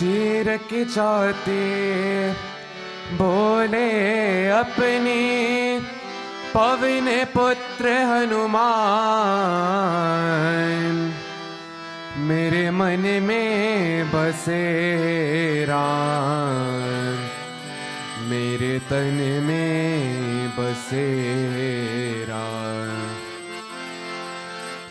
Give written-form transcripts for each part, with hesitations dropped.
चीर के चाहते बोले अपनी पवन पुत्र हनुमान, मेरे मन में बसे राम, मेरे तन में बसे राम।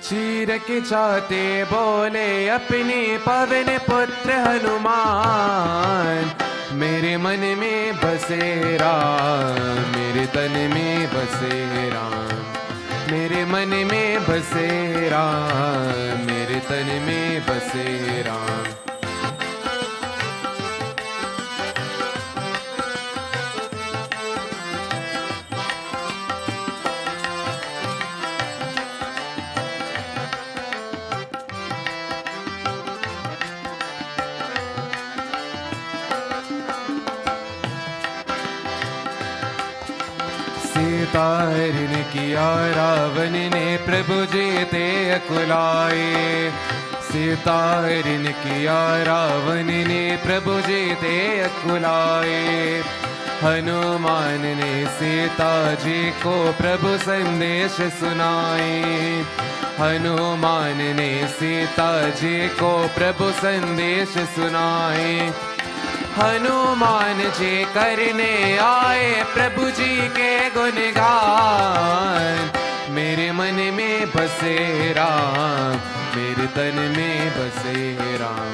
चीर के चाहते बोले अपने पवन पुत्र हनुमान, मेरे मन में बसे राम, मेरे तन में बसे राम, मेरे मन में बसे राम, मेरे तन में बसे राम। सीता हरण किया रावण ने प्रभु जी ते अकुलाए, सीता हरण किया रावण ने प्रभु जी ते अकुलाए। हनुमान ने सीता जी को प्रभु संदेश सुनाए, हनुमान ने सीता जी को प्रभु संदेश सुनाए। हनुमान जी करने आए प्रभु जी के गुणगान, मेरे मन में बसे राम, मेरे तन में बसे राम,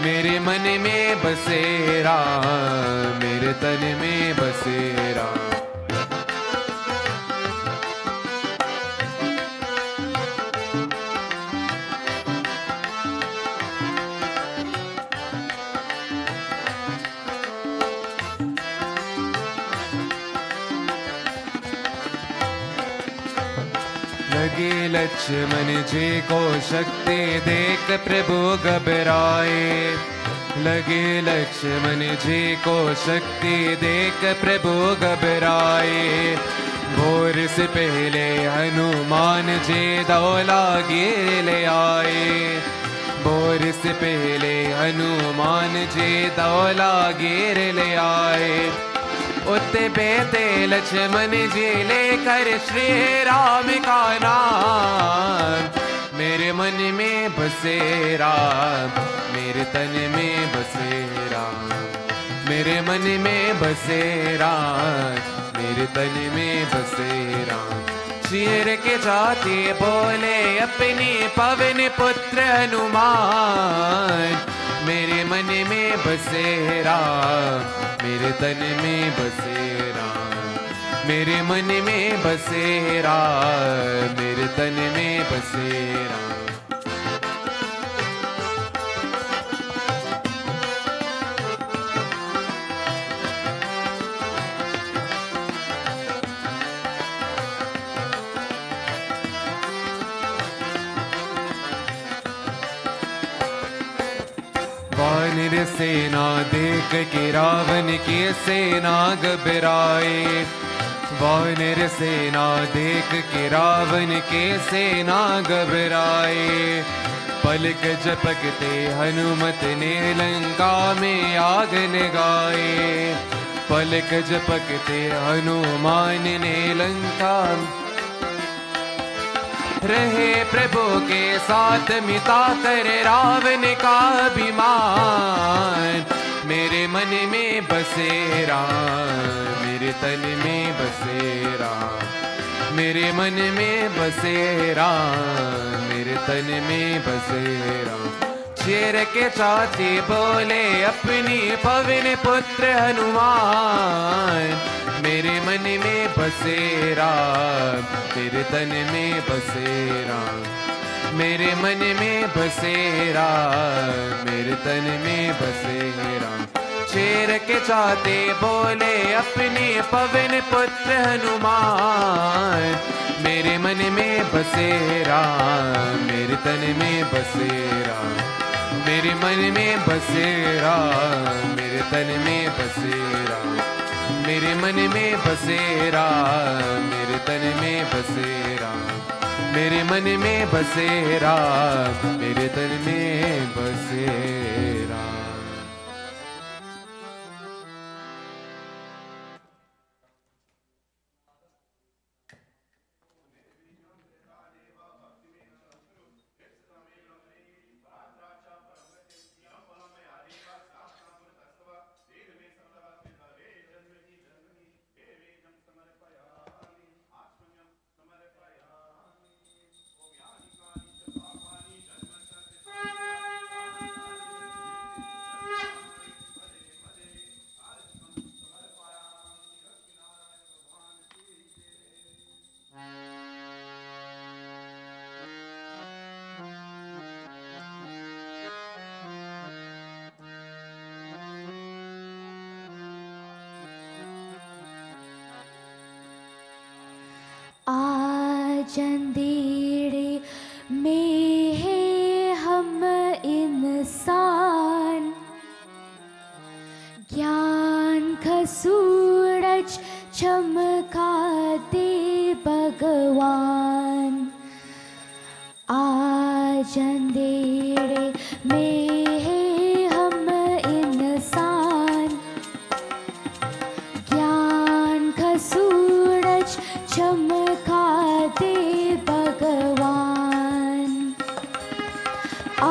मेरे मन में बसे राम, मेरे तन में बसे राम। लगे लक्ष्मण जी को शक्ति देख प्रभु घबराए, लगे लक्ष्मण जी को शक्ति देख प्रभु घबराए। भोर से पहले हनुमान जी दौला गिर ले आए, भोर से पहले हनुमान जी दौला गिर ले आए। उते बेते लक्ष्मण जी लेकर श्री राम का नाम, मेरे मन में बसे राम, मेरे तन में बसे राम, मेरे मन में बसे राम, मेरे तन में बसे राम। चीर के जाते बोले अपनी पवन पुत्र हनुमान, मेरे मन में बसे राम, मेरे तन में बसे राम, मेरे मन में बसे राम, मेरे तन में बसे राम। वानर सेना देख के रावण की सेना घबराए, वानर सेना देख के रावण के सेना घबराए। पलक झपकते हनुमत ने लंका में आग लगाए, पलक झपकते हनुमान ने लंका रहे प्रभु के साथ मिटा कर रावण का अभिमान, मेरे मन में बसे राम, मेरे तन में बसे राम, मेरे मन में बसे राम, मेरे तन में बसे राम। चीर के चाहते बोले अपनी पवन पुत्र हनुमान, मेरे मन में बसे राम, मेरे तन में बसे राम, मेरे मन में बसे राम, मेरे तन में बसे राम। चीर के चाहते बोले अपनी पवन पुत्र हनुमान, मेरे मन में बसे राम, मेरे तन में बसे राम, मेरे मन में बसे राम, मेरे तन में बसे राम, मेरे मन में बसे राम, मेरे तन में बसे राम, मेरे मन में बसे राम, मेरे तन में बसे राम। अंधेरे में है हम इंसान, ज्ञान का सूरज चमका दे भगवान। आज अंधेरे में है हम इंसान, ज्ञान का सूरज चमका दे भगवान। आ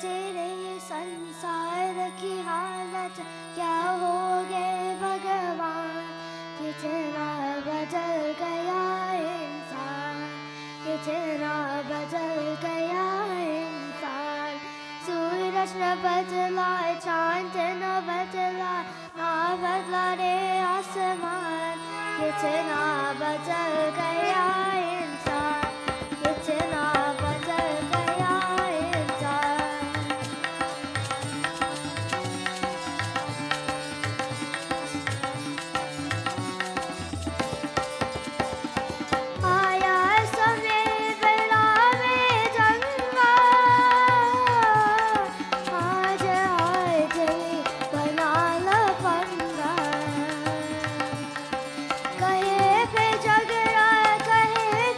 तेरे ये संसार की हालत क्या हो गए भगवान, कितना बदल गया इंसान, कितना बदल गया इंसान। सूरज न बदला, चांद न बदला, ना बदला रे आसमान, कितना बदल गया इंसान, कितना बदल गया इंसान। आया समय बड़ा में जंगा, आज आए जय बना लफंगा। कहे पे झगड़ा, कहे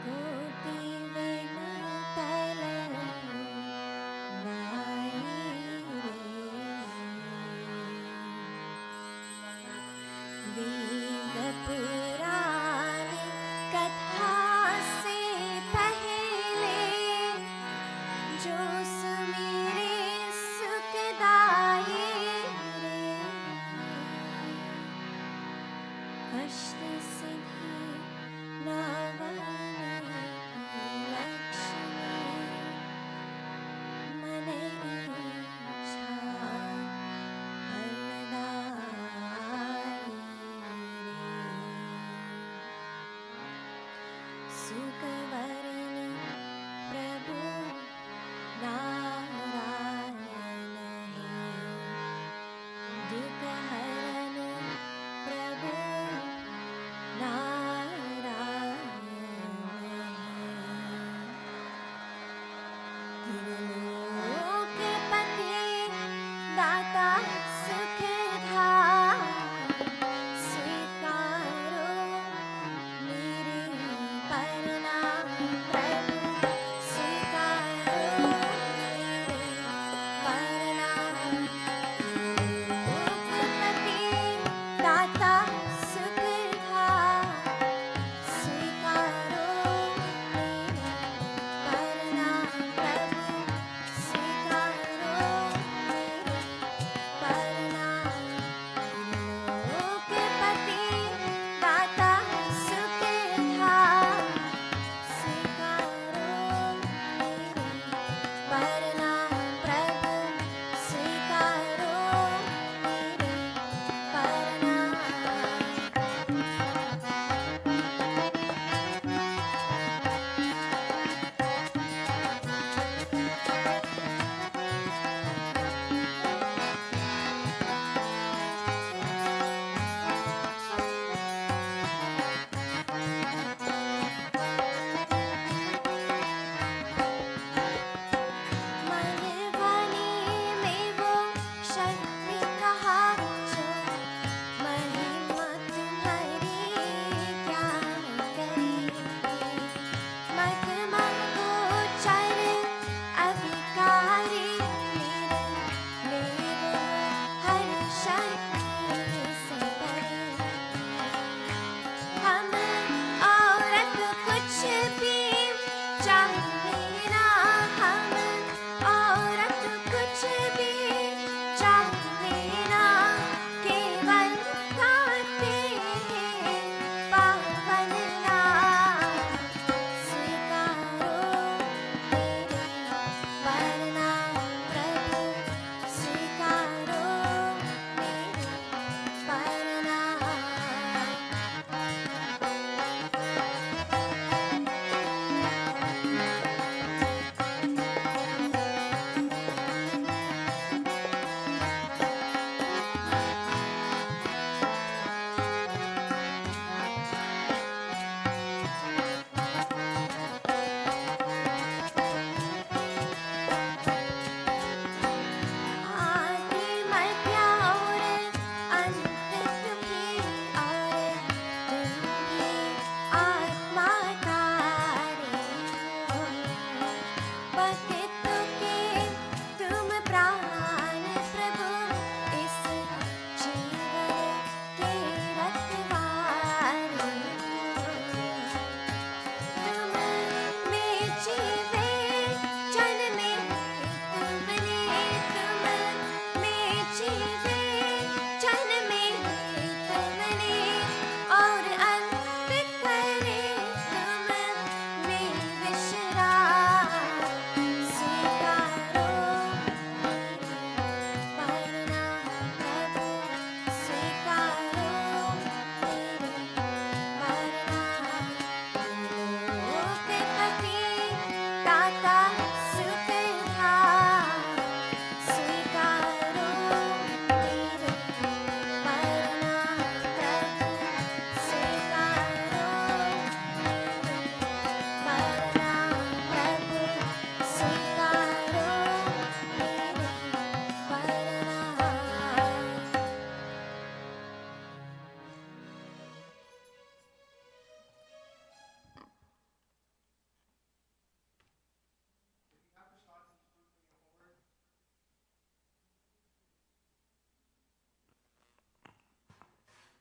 कोटि विनतल नाई रे। वेद पुराण कथा से पहले जो सुमिरे सुखदाई रे। अष्ट सिद्धि Navneet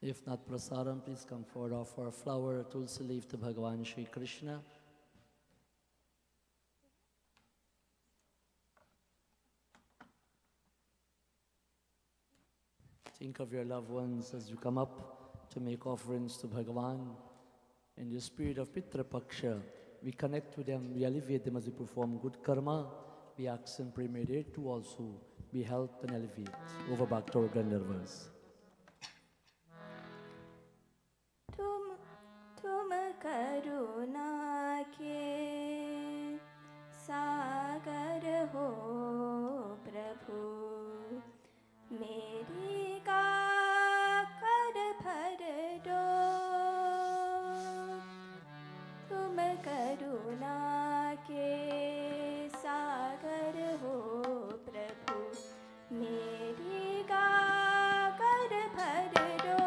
If not prasadam, please come forward, offer a flower, tulsi leaf to Bhagavan Shri Krishna. Think of your loved ones as you come up to make offerings to Bhagavan. In the spirit of Pitra Paksha, we connect with them, we elevate them as they perform good karma. We ask and pray may they too also be helped and elevate. Over back to our Gandharvas. तुम करुणा के सागर हो प्रभु मेरी का कर भर दो तुम करुणा के सागर हो प्रभु मेरी का कर भर दो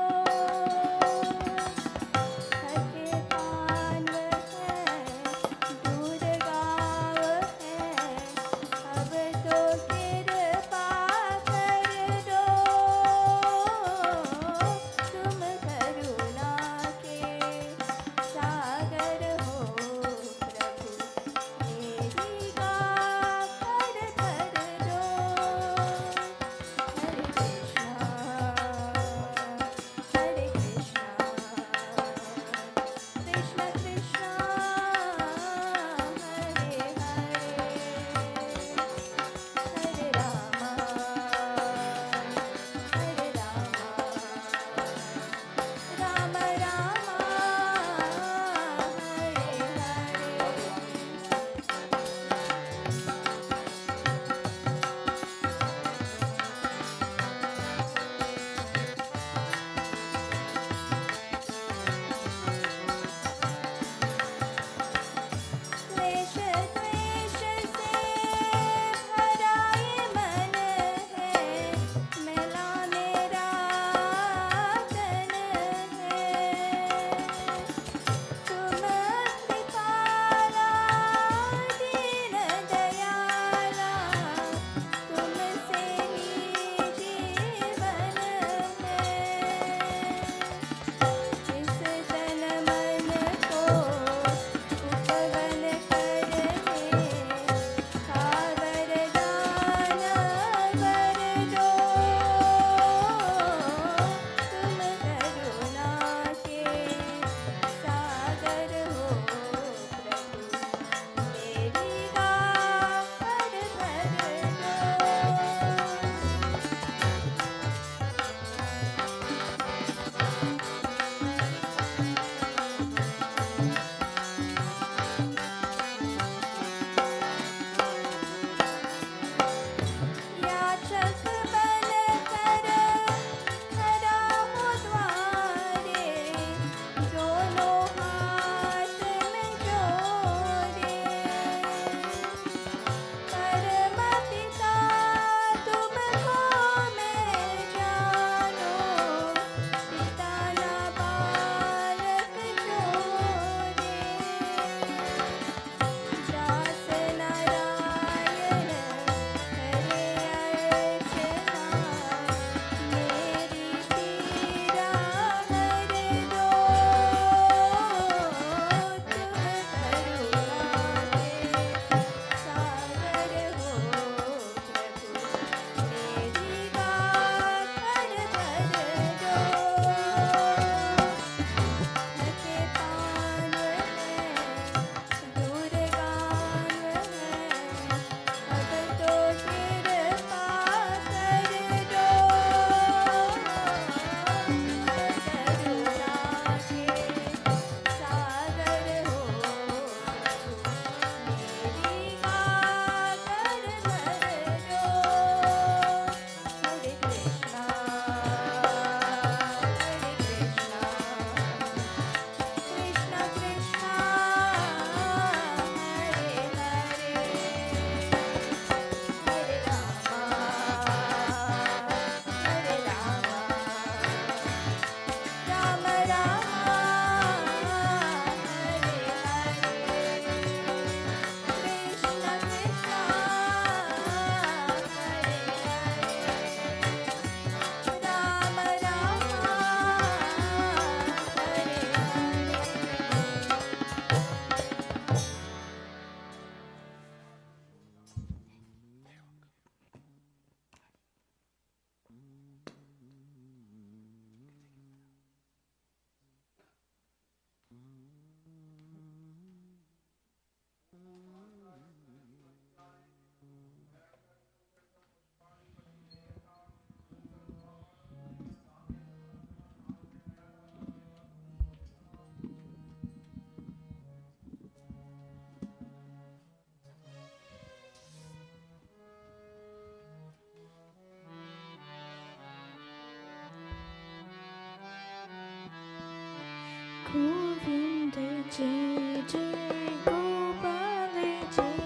गोविंद जय जय गोपाल जय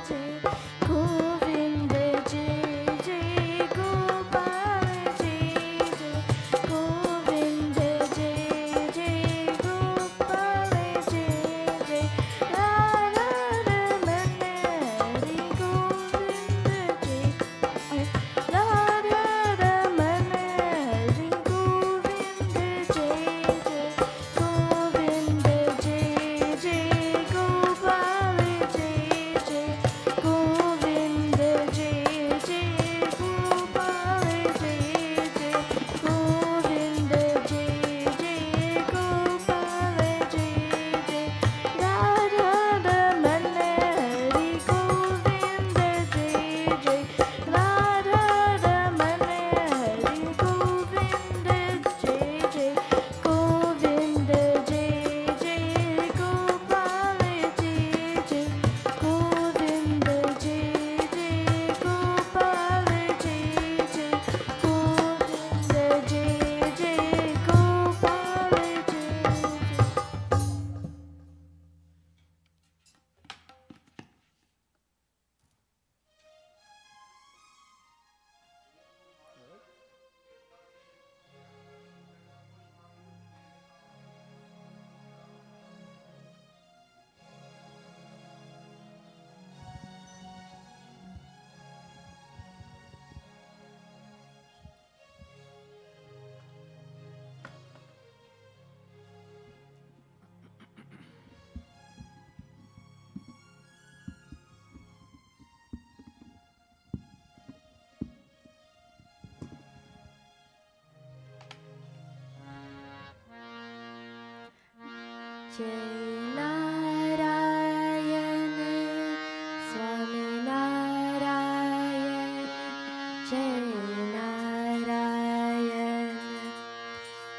जय गोविंद जय जय गोपाल जय जय गोविंद जय जय गोपाल जय जय राधा रमण हरि गोविंद जय राधा रमण हरि गोविंद जय जय गोविंद जय जय गोपाल जय जय गोविंद जय जय गोपाल जय जय गोविंद जय जय गोपाल जय जय राधा रमण हरि गोविंद जय जय राधा रमण हरि गोविंद जय जय गोविंद जय जय गोपाल जय जय गोविंद जय जय गोपाल जय जय गोविंद जय जय गोपाल जय जय जय नारायण स्वामी नारायण जय नारायण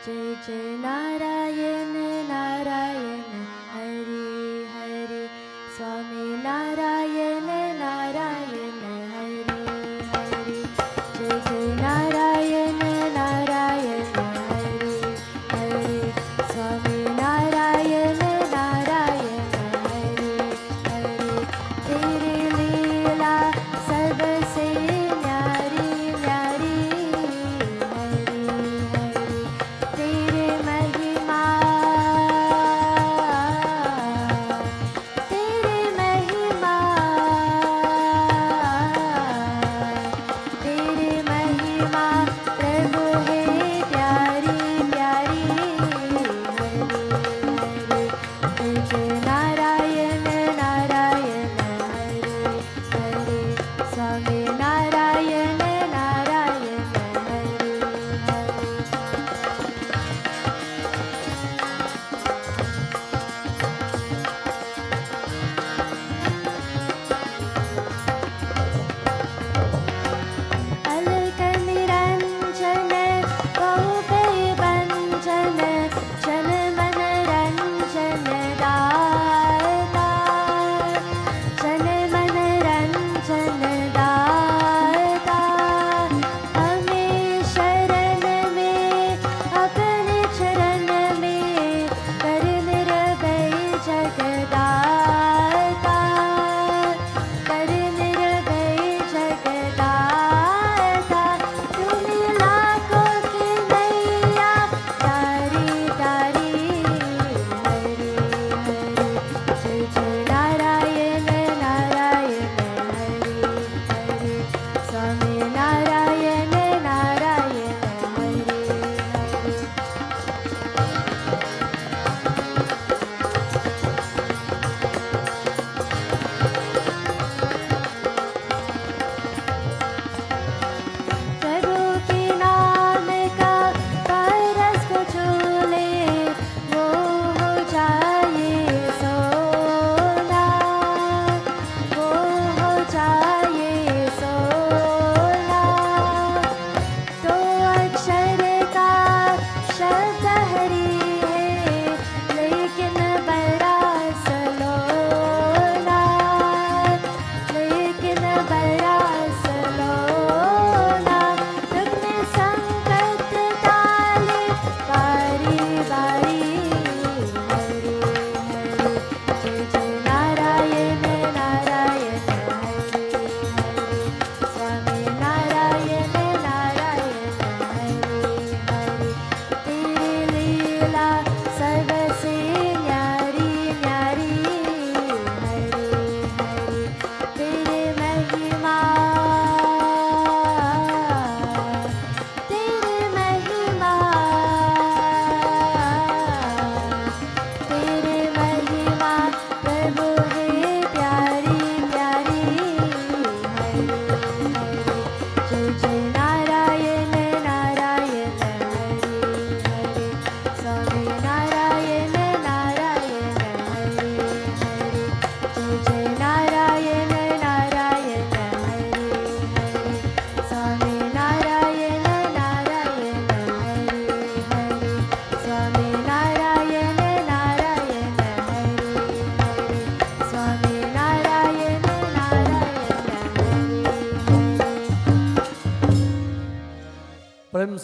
जय जय नारायण नारायण हरि हरि स्वामी नारायण नारायण हरि हरि जय जय Narayan Narayan Hari Hari Swami Narayan Narayan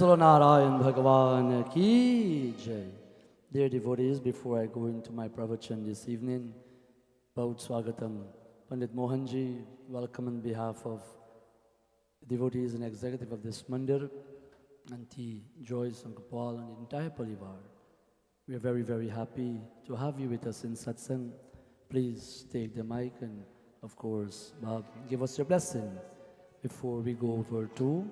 Bolo Narayan Bhagavan Ki Jai. Dear devotees, before I go into my pravachan this evening, Baut Swagatam, Pandit Mohanji, welcome on behalf of the devotees and executive of this mandir, Auntie Joyce and Gopal and the entire Parivar. We are very, very happy to have you with us in satsang. Please take the mic and, of course, Bab, give us your blessing before we go over to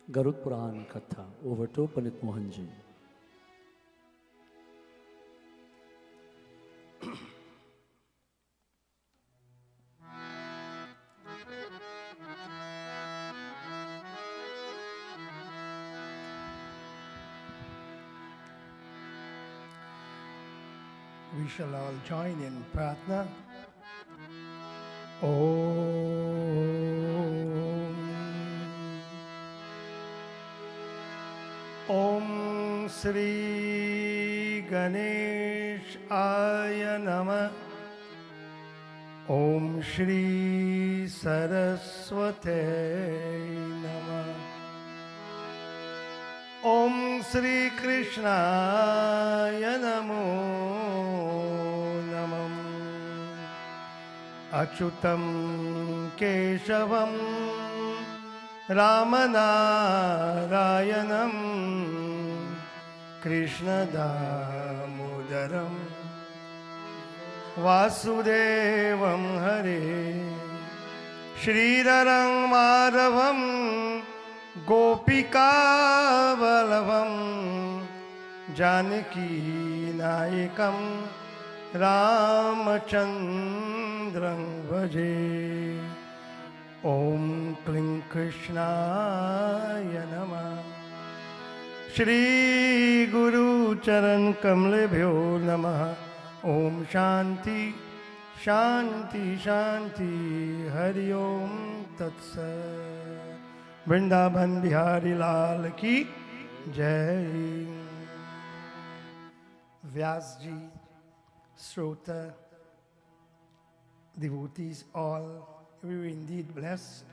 Garuda Puran Katha. Over to Pandit Mohanji. We shall all join in Pratna. Om. Om Sri Ganesh Aya Nama. Om Shri Saraswate Nama. Om Sri Krishnaya Namo Namam. Achyutam Keshavam Ramanarayanam Krishna Damodaram Vasudevam Hare Shrirarang Madhavam Gopika Balavam Janaki Nayakam Ramachandram Vaje. Om Kling Krishnaya Namah. Shri Guru Charan Kamlebhyo Namah. Om Shanti Shanti Shanti Hari Om Tat Sat. Vrindavan Bihari Lal Ki Jai. Vyasji, Srota, devotees all, we were indeed blessed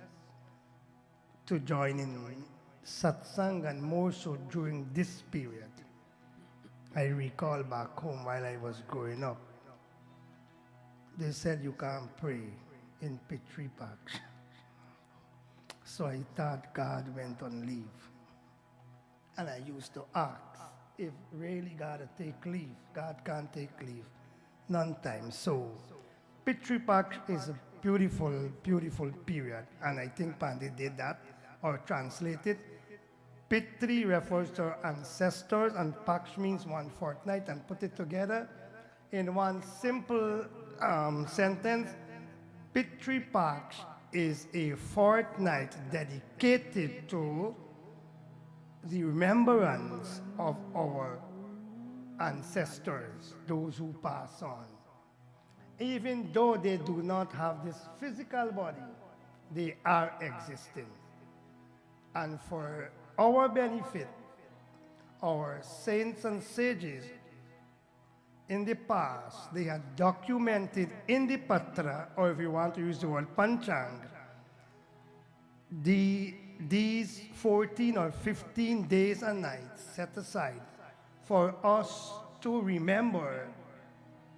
to join in satsang, and more so during this period. I recall back home while I was growing up, they said you can't pray in Pitra Paksha. So I thought God went on leave. And I used to ask if really God would take leave. God can't take leave. None time. So Pitra Paksha is a beautiful, beautiful period. And I think Pandit did that or translated. Pitri refers to our ancestors and Paksh means one fortnight, and put it together in one simple sentence. Pitri Paksha is a fortnight dedicated to the remembrance of our ancestors, those who pass on. Even though they do not have this physical body, they are existing. And for our benefit, our saints and sages in the past, they had documented in the Patra, or if you want to use the word Panchang, these 14 or 15 days and nights set aside for us to remember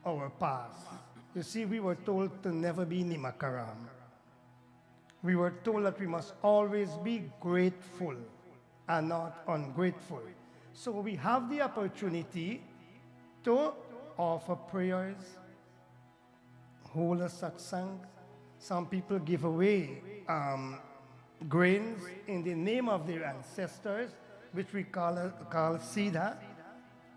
our past. You see, we were told to never be Nimakaram. We were told that we must always be grateful and not ungrateful. So we have the opportunity to offer prayers, hold a satsang. Some people give away grains in the name of their ancestors, which we call Siddha,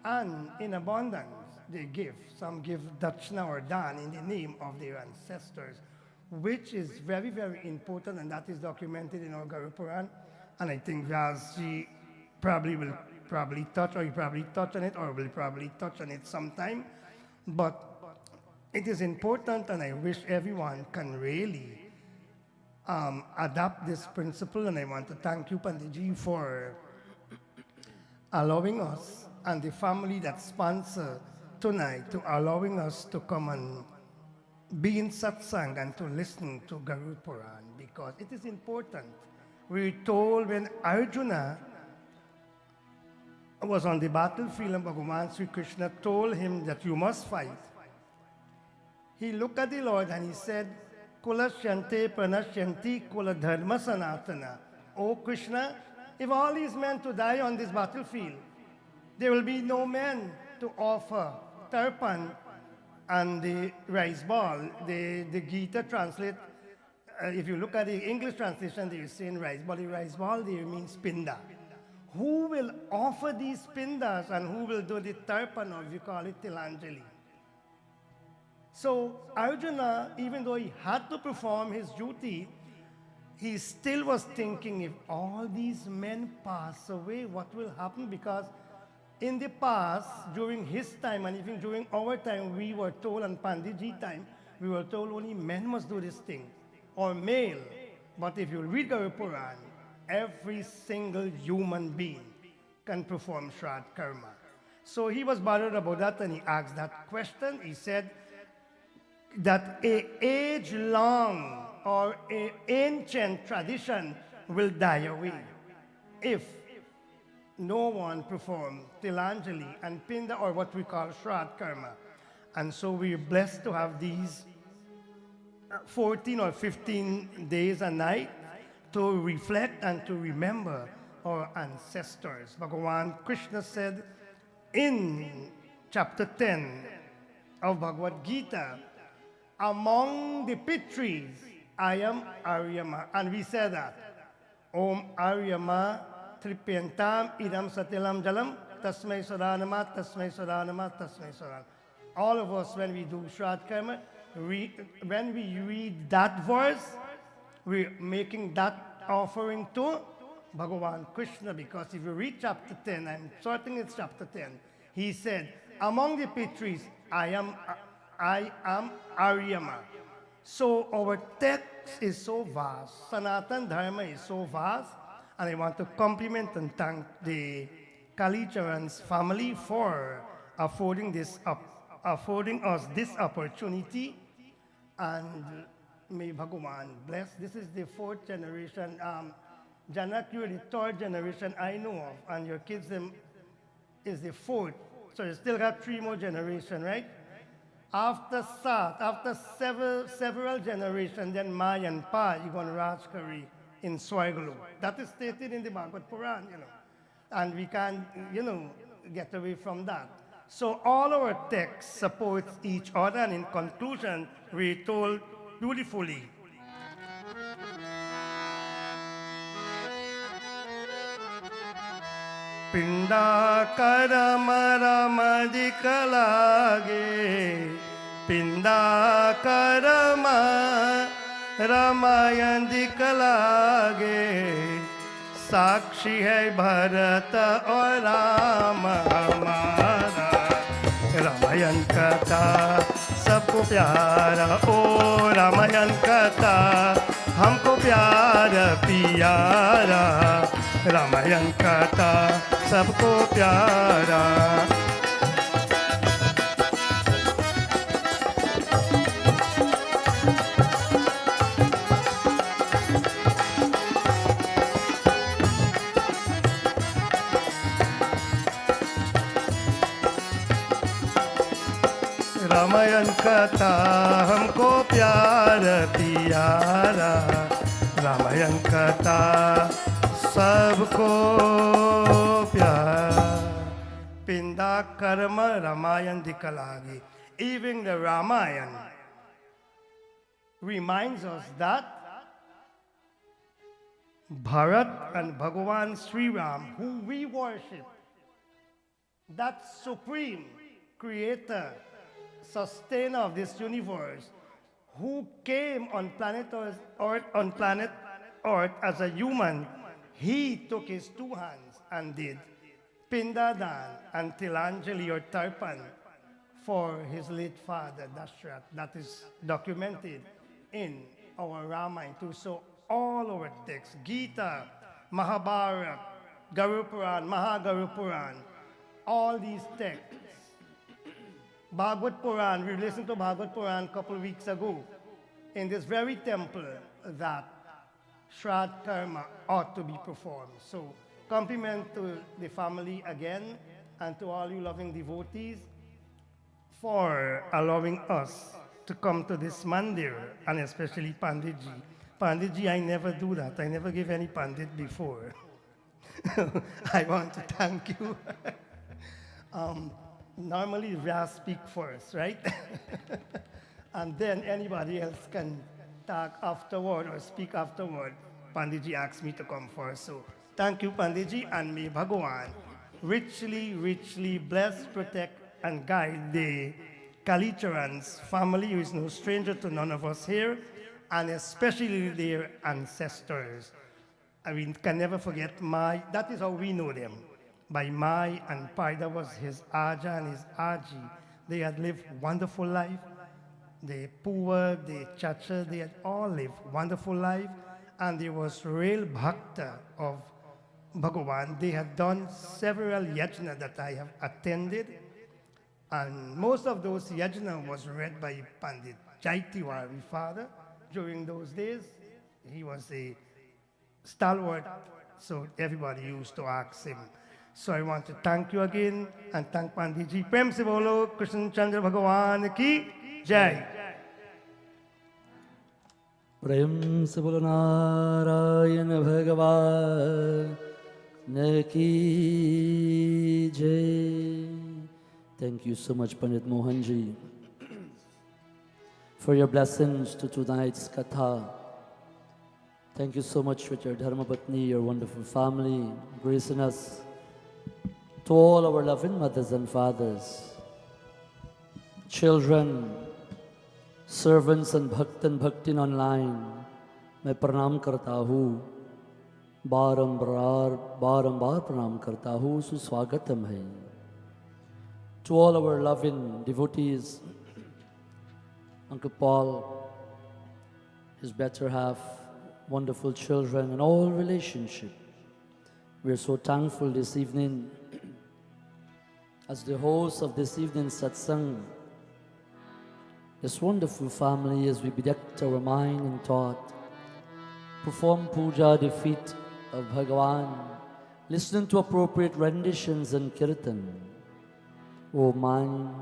and in abundance they give. Some give Dachna or Dan in the name of their ancestors, which is very, very important, and that is documented in our Garuda Puran. And I think Vyasji probably will touch, or he probably touch on it, or will probably touch on it sometime. But it is important, and I wish everyone can really adapt this principle. And I want to thank you, Panditji, for allowing us and the family that sponsor tonight to allowing us to come and be in satsang and to listen to Garuda Puran, because it is important. We're told when Arjuna was on the battlefield and Bhagavan Sri Krishna told him that you must fight, he looked at the Lord and he said, Kula Shante Pranashyanti Kula Dharma Sanatana. Oh Krishna, if all these men to die on this battlefield, there will be no men to offer tarpan and the rice ball. The Gita translate, if you look at the English translation, they are saying rice ball. The rice ball there means pinda. Who will offer these pindas and who will do the tarpan, or you call it tilanjali? So Arjuna, even though he had to perform his duty, he still was thinking, if all these men pass away, what will happen? Because in the past, during his time and even during our time, we were told, and Panditji time, we were told only men must do this thing, or male. But if you read Garuda Puran, every single human being can perform Shraddha Karma. So he was bothered about that and he asked that question. He said that a age-long or an ancient tradition will die away if no one performs Tilanjali and Pinda, or what we call Shraddha Karma. And so we're blessed to have these 14 or 15 days a night to reflect and to remember our ancestors. Bhagavan Krishna said in chapter 10 of Bhagavad Gita, among the Pitris, I am Aryama. And we said that. Om Aryama Tripyantam Idam Satilam Jalam Tasmai Sadanama Tasmai Sadanama Tasmai Sadanama. All of us, when we do Shraddha Karma, when we read that verse, we're making that offering to Bhagavan Krishna, because if you read chapter 10, I'm sorting it's chapter 10, he said, among the Pitris, I am Aryama. So our text is so vast, Sanatan Dharma is so vast, and I want to compliment and thank the Kalicharan's family for affording us this opportunity, and may Bhagavan bless. This is the fourth generation. Janak, you're the third generation I know of, and your kids is the fourth. So you still got 3 more generations, right? After Sat, after several generations, then Ma and Pa, you're going to Rajkari in Swargalu. That is stated in the Bhagavad Puran, and we can't, get away from that. So all our texts support each other, and in conclusion, we're told beautifully, Pinda karama ramadika lage, Pinda karama ramayandika lage, साक्षी है भरत और राम हमारा, रामायण कथा सबको प्यारा, ओ रामायण कथा हमको प्यारा पियारा, रामायण कथा सबको प्यारा. रामायण कथा हमको प्यार पियारा, रामायण कथा सबको प्यार. Pinda karma Ramayan dikalagi. Even the Ramayana reminds us that Bharat and Bhagavan Sri Ram, who we worship, that supreme creator, sustainer of this universe, who came on planet Earth as a human, he took his 2 hands and did Pindadan and Tilanjali or Tarpan for his late father Dashrath. That is documented in our Ramayana too. So all our texts, Gita, Mahabharata, Garuda Puran, Mahagaruda Puran, all these texts, Bhagavad Puran, we listened to Bhagavad Puran a couple of weeks ago in this very temple, that Shraddha Karma ought to be performed. So compliment to the family again and to all you loving devotees for allowing us to come to this mandir, and especially Panditji. Panditji, I never do that. I never give any Pandit before. I want to thank you. Normally, Vyas speak first, right? And then anybody else can talk afterward or speak afterward. Panditji asked me to come first. So thank you, Panditji, and may Bhagavan richly, richly bless, protect, and guide the Kalicharans family, who is no stranger to none of us here, and especially their ancestors. I mean, can never forget that is how we know them. By Mai and Pai, that was his Aja and his Aji. They had lived wonderful life. The poor, the Chacha, they had all lived wonderful life. And there was real bhakta of Bhagavan. They had done several yajna that I have attended. And most of those yajna was read by Pandit Jaitiwari father. During those days, he was a stalwart, so everybody used to ask him. So I want to thank you again and thank Panditji. Prem se bolo Krishna Chandra Bhagavan ki jai. Prem se bolo Narayana Bhagavan ki jai. Thank you so much, Pandit Mohanji, for your blessings to tonight's Katha. Thank you so much with your Dharma Patni, your wonderful family, gracing us. To all our loving mothers and fathers, children, servants and bhaktin online, मैं प्रणाम करता हूँ, बारंबार प्रणाम करता हूँ, सुस्वागतम है. To all our loving devotees, Uncle Paul, his better half, wonderful children, and all relationship. We are so thankful this evening as the host of this evening's satsang, this wonderful family, as we bedecked our mind and thought, perform puja, the feet of Bhagavan, listening to appropriate renditions and kirtan. Oh mind,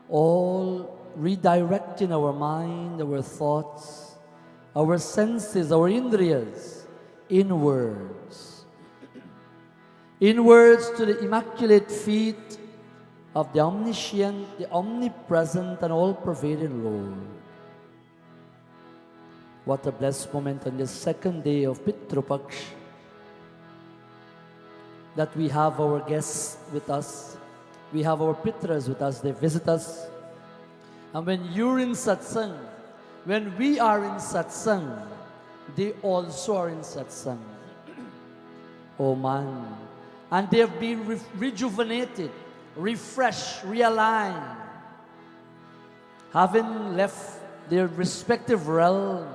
all redirecting our mind, our thoughts, our senses, our indriyas, inwards to the immaculate feet of the omniscient, the omnipresent and all-pervading Lord. What a blessed moment on this second day of Pitra Paksha, that we have our guests with us, we have our Pitras with us, they visit us. And when you're in satsang, when we are in satsang, they also are in satsang. Oh man. And they have been rejuvenated, refreshed, realigned, having left their respective realm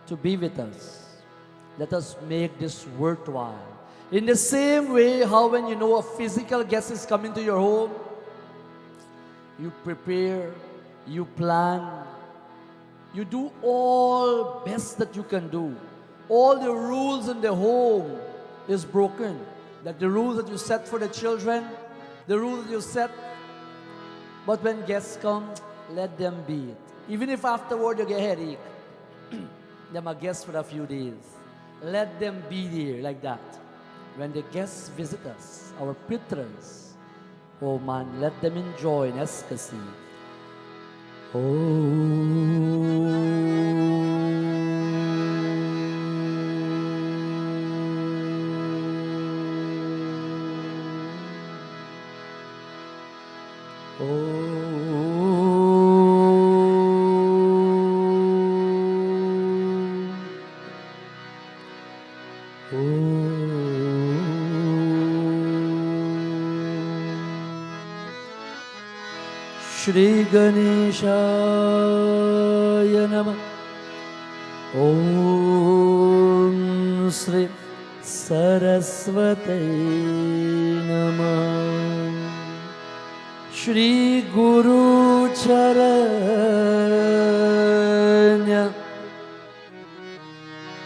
to be with us. Let us make this worthwhile. In the same way, how when you know a physical guest is coming to your home, you prepare, you plan, you do all best that you can do. All the rules in the home is broken. That the rules that you set for the children, the rules that you set, but when guests come, let them be it. Even if afterward you get headache, them a guest for a few days. Let them be there like that. When the guests visit us, our Pitras, oh man, let them enjoy in ecstasy. Shri Ganeshaya Namah. Om Shri Saraswate Namah. Shri Guru Charanya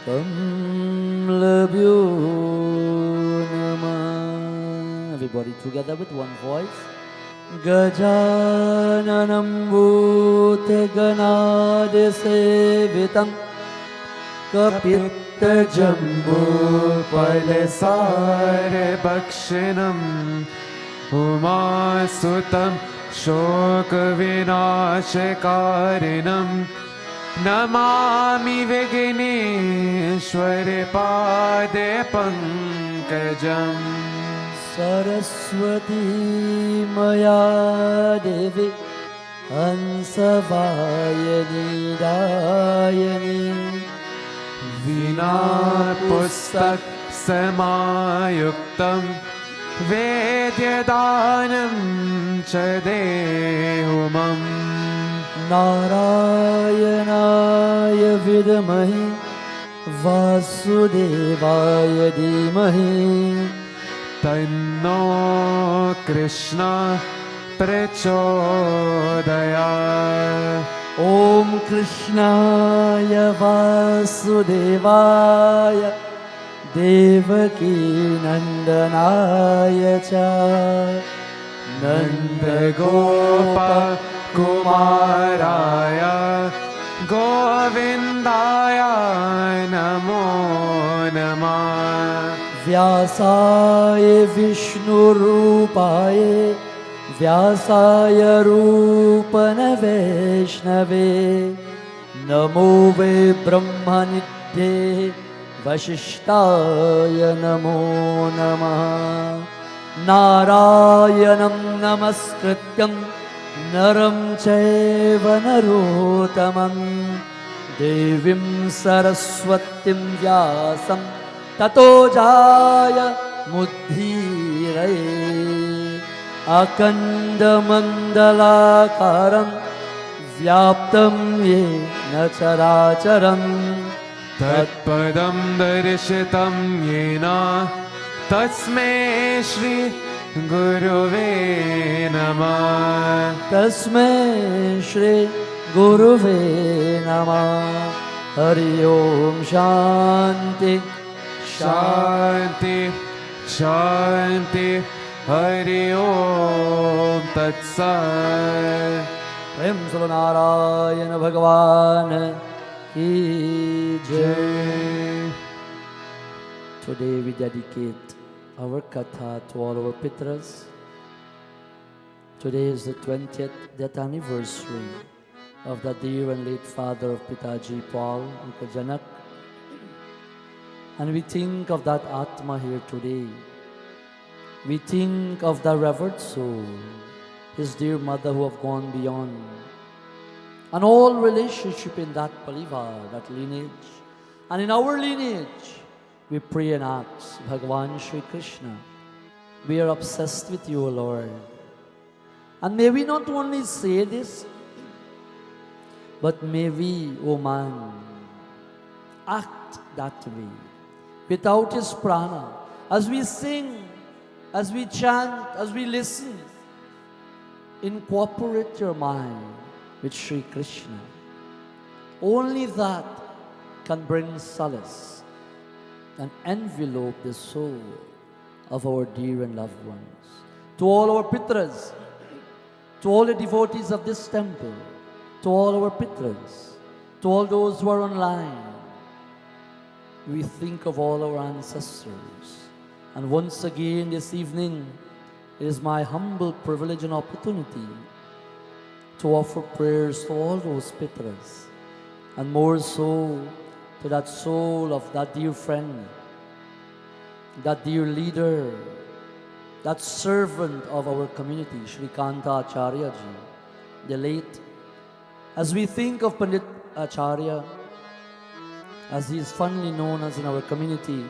Kamlabhyo Namah. everybody together with one voice. Gajananam bhute ganade sevitam kapitta jambu पलसार भक्षणम उमासुतं शोकविनाशकारिणं Namami Vighneshwar पादे पङ्कजम् Saraswati Maya Devi Hansavayani Dayani विना पुस्तक समायुक्तं वेद्यदानं च देहुमम् Narayanaaya Vidamahi Vasudevaya Dhimahi तन्नो कृष्ण प्रचोदयात् Om Krishnaya Vasudevaya Devaki Nandanaya Cha नन्दगोपा कुमाराय गोविन्दाय नमो नमः Vyasaya Vishnurupaya Vyasaya Rupana Vaishnave Namo Ve Brahmanidhe Vashishtaya Namo Namaha Narayanam Namaskrityam Naram Chaiva Narottamam Devim Saraswatim Vyasam Tato Jaya Mudhiraye Akandamandalakaram Vyaptam Yena Characharam तत्पदं दर्शितं येन तस्मै श्री गुरुवे नमः Tasmai Shri Guruve Namah Hari Om Shanti शान्ति शान्ति हरि ओम तत्सत् Prem Salo Narayana Bhagavan Ki Jai. जय Today we dedicate our katha to all our Pitras. Today is the 20th death anniversary of the dear and late father of Pitaji Paul, Uncle Janak. And we think of that Atma here today. We think of the revered soul, his dear mother who have gone beyond. And all relationship in that parivar, that lineage. And in our lineage, we pray and ask, Bhagavan Shri Krishna, we are obsessed with you, O Lord. And may we not only say this, but may we, O man, act that way. Without his prana, as we sing, as we chant, as we listen, incorporate your mind with Sri Krishna. Only that can bring solace and envelope the soul of our dear and loved ones. To all our Pitras, to all the devotees of this temple, to all our Pitras, to all those who are online, we think of all our ancestors. And once again this evening, it is my humble privilege and opportunity to offer prayers to all those Pitras, and more so to that soul of that dear friend, that dear leader, that servant of our community, Sri Kanta Acharya Ji, the late. As we think of Pandit Acharya, as he is fondly known as in our community,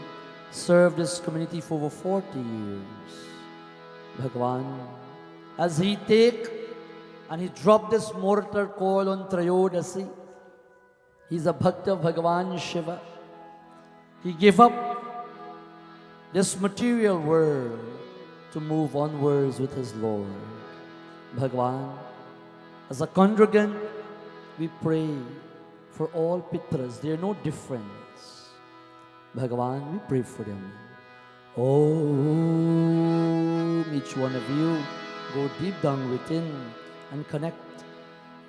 served this community for over 40 years. Bhagavan, as he take and he drop this mortar coil on Trayodasi, he's a bhakta of Bhagavan Shiva. He gave up this material world to move onwards with his Lord. Bhagavan, as a congregant, we pray for all Pitras. There are no difference. Bhagavan, we pray for them. Om. Each one of you go deep down within and connect.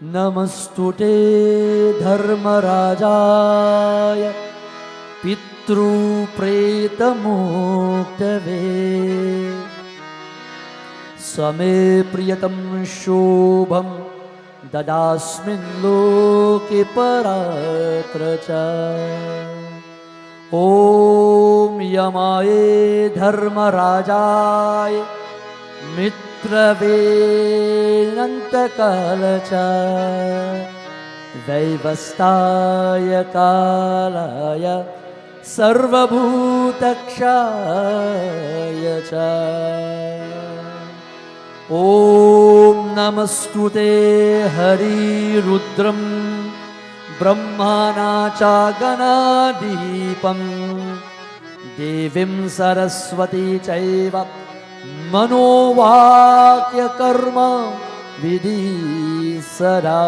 Namastute Dharmarajaya Pitru Preta Muktave Same Priyatam Shobham Dadasmin Loke Paratracha Om Yamaye Dharmarajaya Mitravenantakalacha Vaivastaya Kalaya Sarvabhutakshaya cha Om Namastute Hari Rudram Brahmana cha Ganadipam Devim Saraswati chaiva Manovakya karma vidhi sada.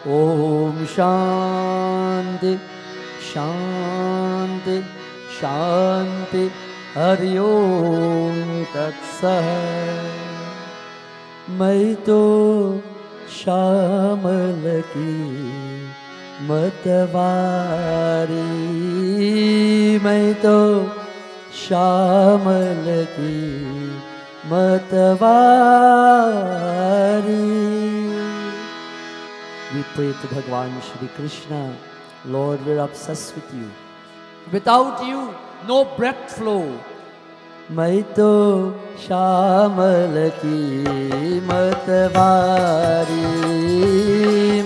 Om Shanti Shanti Shanti Hari Om Tat Sat. मैं तो श्यामल की मतवारी मैं तो श्यामल की मतवारी. We pray to Bhagwan Shri Krishna, Lord, we're obsessed with you. Without you, no breath flow. मैं तो श्यामल की मतवारी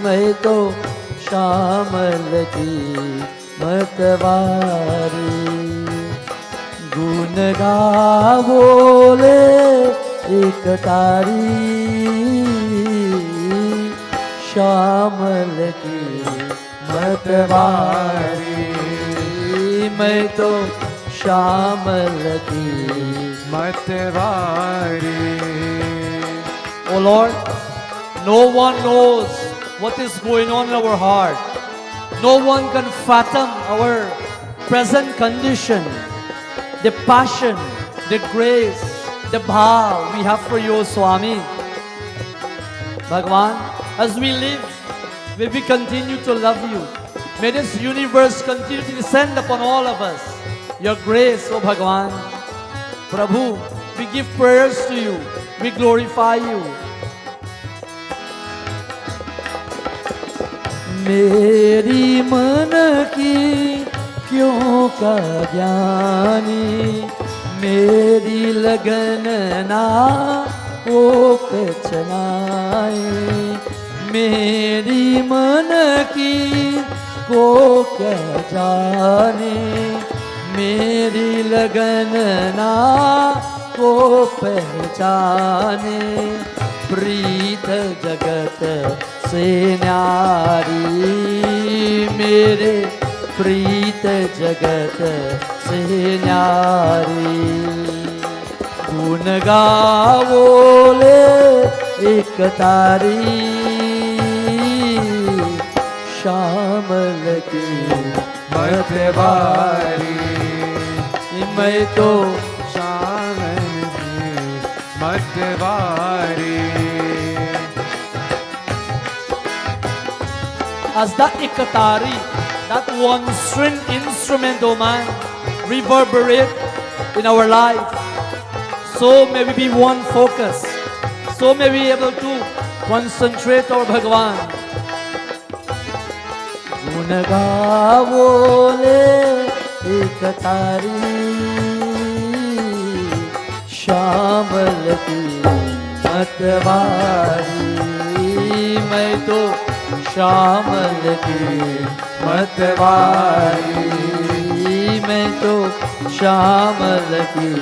मैं तो श्यामल की मतवारी. गुण गावोले एक तारी श्यामल की मतवारी मैं तो श्यामल की मतवारी. Oh Lord, no one knows what is going on in our heart. No one can fathom our present condition, the passion, the grace, the bhav we have for you, Swami. Bhagwan, as we live, may we continue to love you. May this universe continue to descend upon all of us. Your grace, O Bhagwan. Prabhu, we give prayers to you. We glorify you. मेरी मन की क्यों का ज्ञानी मेरी लगन ना को पहचाए मेरी मन की को क्या जाने मेरी लगन ना को पहचाने प्रीत जगत से न्यारी मेरे प्रीत जगत से न्यारी गुण गावोले एक तारी श्यामल की मतवारी मैं तो श्यामल की मतवारी. As that ikatari, that one string instrument, O man, reverberate in our life, so may we be one focus, so may we be able to concentrate our Bhagavan. Gun gaavole ikatari Shyamal की मतवारी मैं तो श्यामल की मतवारी मैं तो श्यामल की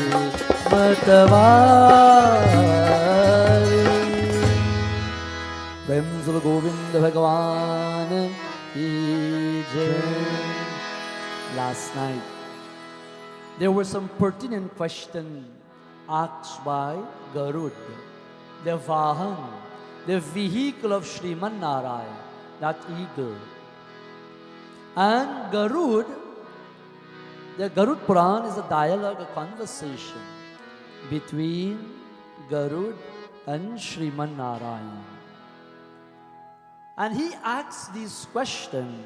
मतवारी. प्रेम से गोविंद भगवान की जय. Last night there were some pertinent questions asked by Garuda, the Vahan, the vehicle of Sriman Narayan, that eagle. And Garuda The Garuda Puran is a dialogue, a conversation between Garuda and Sriman Narayan. And he asks these questions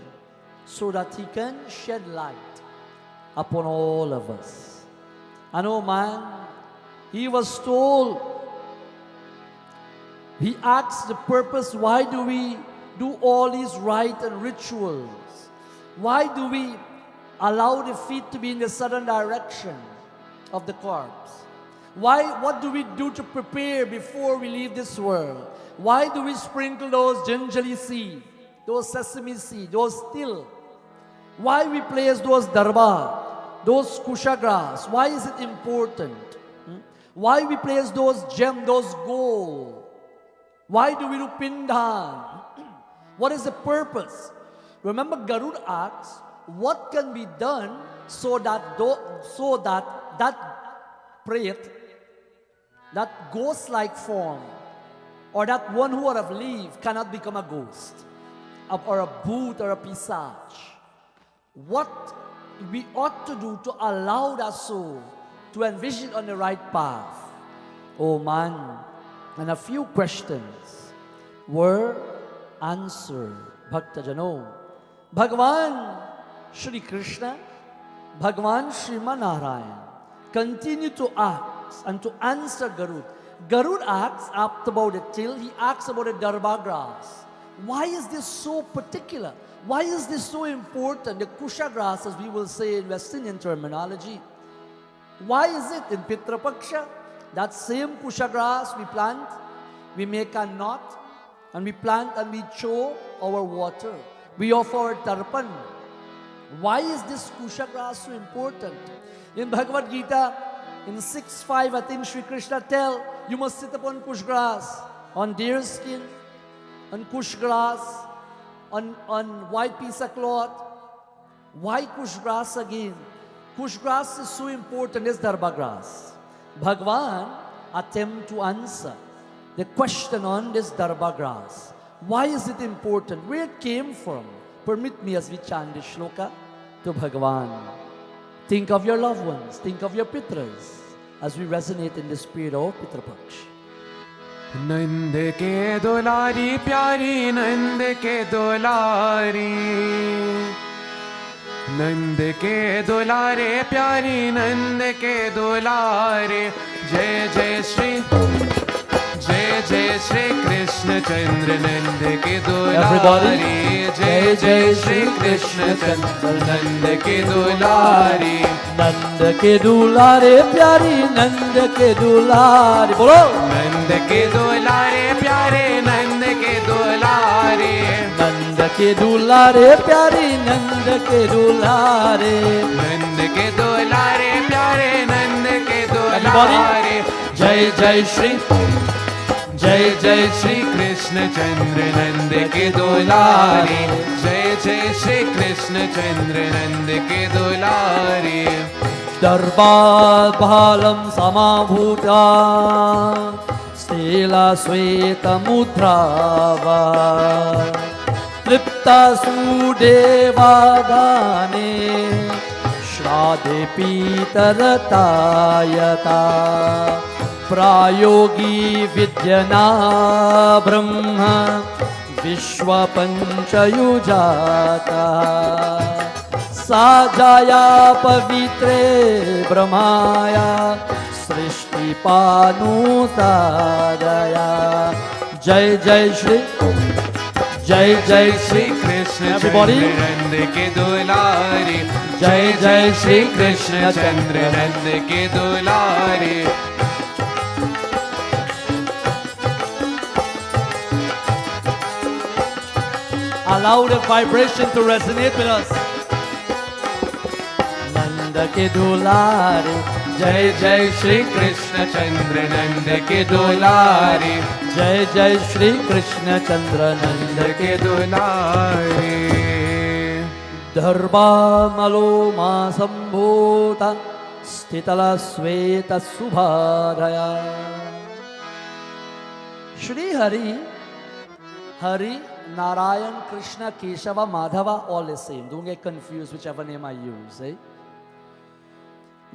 so that he can shed light upon all of us. And oh man, he was told, he asked the purpose, why do we do all these rites and rituals? Why do we allow the feet to be in the southern direction of the corpse? What do we do to prepare before we leave this world? Why do we sprinkle those gingerly seeds, those sesame seeds, those till? Why we place those darbar, those kusha grass? Why is it important? Why we place those gems, those gold? Why do we do pindan? What is the purpose? Remember, Garuda asks, what can be done so that that pret, that ghost-like form, or that one who would have lived cannot become a ghost, or a bhoot, or a pisach? What we ought to do to allow that soul to envision on the right path? Oh man, and a few questions were answered. Bhakta Jano, Bhagavan Shri Krishna, Bhagavan Sriman Narayan continue to ask and to answer Garuda. Garuda asks about the till, he asks about the darbar grass. Why is this so particular? Why is this so important? The kusha grass, as we will say in West Indian terminology. Why is it in Pitra Paksha, that same kusha grass we plant, we make a knot, and we plant and we choke our water. We offer our tarpan. Why is this kusha grass so important? In Bhagavad Gita, in 6.5, I think Sri Krishna tell, you must sit upon kush grass, on deer skin, on kush grass, on white piece of cloth. Why kush grass again? Kush grass is so important as darba grass. Bhagavan attempt to answer the question on this darba grass. Why is it important? Where it came from? Permit me as we chant this shloka to Bhagavan. Think of your loved ones. Think of your pitras as we resonate in the spirit of Pitra Paksha. नंद के दुलारी प्यारी नंद के दुलारी नंद के दुलारे प्यारी नंद के दुलारे जय जय श्री कृष्ण चंद्र नंद के दुलारी जय जय श्री कृष्ण चंद्र नंद के दुलारी नंद के दुलारे प्यारी नंद के दुलारे बोलो नंद के दुलारे प्यारे नंद के दुलारे नंद के दुलारे प्यारी नंद के दुलारे नंद के दुलारे प्यारे नंद के दुलारे जय जय श्री कृष्ण चंद्र नंद के दुलारे जय जय श्री कृष्ण चंद्र नंद के दुलारे दर्बार भालम समाभूता स्तेला श्वेत मुद्रावा तृप्ता सुदेवा गाने श्राद्धे पीतरतायता प्रायोगी विद्यना ब्रह्म विश्व पंचयुजाता साजाया पवित्रे ब्रह्माया सृष्टि पानुसादया जय जय श्री कृष्ण चंद्र नंद के दुलारे जय जय श्री कृष्ण चंद्र नंद के दुलारे Allow the vibration to resonate with us. नंद के दुलारे जय जय श्री कृष्ण चंद्र नंद के दुलारे जय जय श्री कृष्ण चंद्र नंद के दुलारे दर्बा मलोमा संभूता स्थितला श्वेत सुभारया Shri Hari, Narayan, Krishna, Keshava, Madhava, all the same. Don't get confused whichever name I use.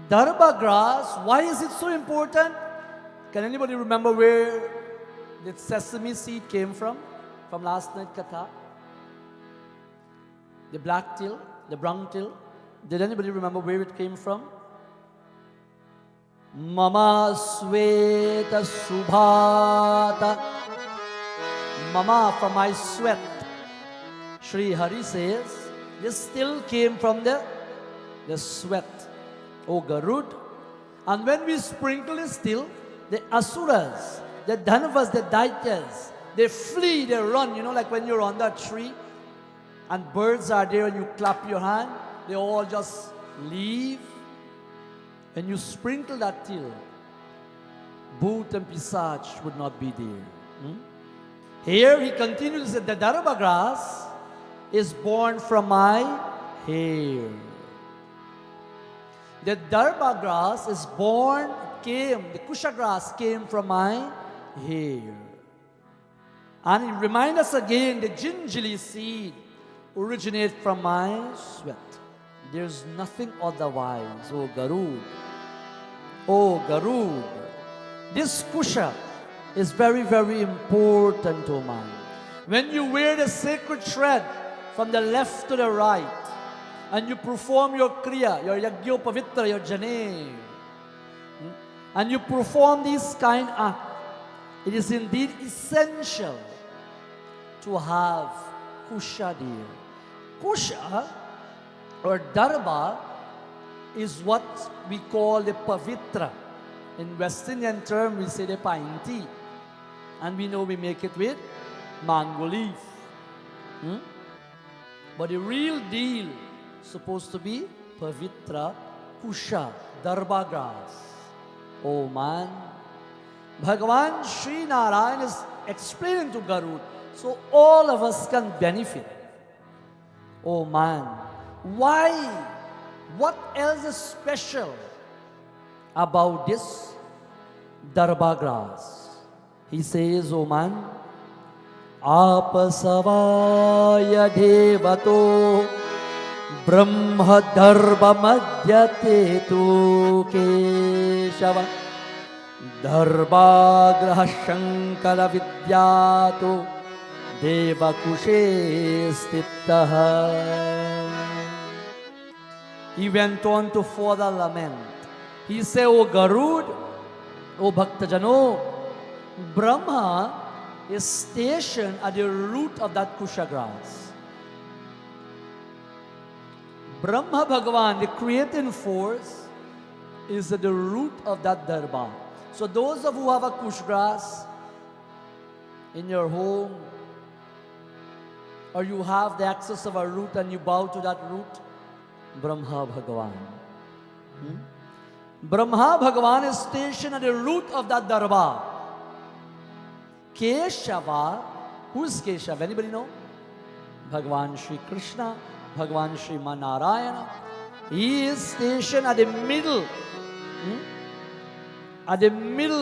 Darba grass, why is it so important? Can anybody remember where the sesame seed came from? From last night katha? The black till, the brown till. Did anybody remember where it came from? Mama sweta subhata. Mama, from my sweat. Sri Hari says, this still came from the sweat. O Garud. And when we sprinkle it still, the asuras, the dhanavas, the daityas, they flee, they run. You know, like when you're on that tree and birds are there and you clap your hand, they all just leave. When you sprinkle that till, Bhoot and Pisach would not be there. Here he continues that the Darba grass is born from my hair. The Darba grass is born, the Kusha grass came from my hair. And it reminds us again, the gingerly seed originates from my sweat. There's nothing otherwise, O Garud. O Garud. This Kusha is very, very important, O man. When you wear the sacred thread from the left to the right, and you perform your Kriya, your Yagyo Pavitra, your Jane, and you perform this kind act, it is indeed essential to have Kusha dear. Kusha or Darba is what we call the Pavitra. In West Indian term, we say the pine tea. And we know we make it with mango leaf. But the real deal is supposed to be Pavitra Kusha, Darba grass. Oh man, Bhagavan Sri Narayan is explaining to Garud, so all of us can benefit. Oh man, why? What else is special about this Darba grass? He says, oh man, Apasavaya Devato Brahma Darba Madhyate Tu Keshava Darba Graha Shankara Vidyato Deva Kushe Stiptaha. He went on to further lament. He said, O Garud, O Bhaktajano, Brahma is stationed at the root of that Kusha grass. Brahma Bhagavan, the creating force, is at the root of that Darba. So those of you who have a Kush grass in your home, or you have the access of a root and you bow to that root, Brahma Bhagavan. Brahma Bhagavan is stationed at the root of that Darba. Keshava, who is Keshava? Anybody know? Bhagavan Shri Krishna, Bhagavan Shri Narayana. He is stationed at the middle,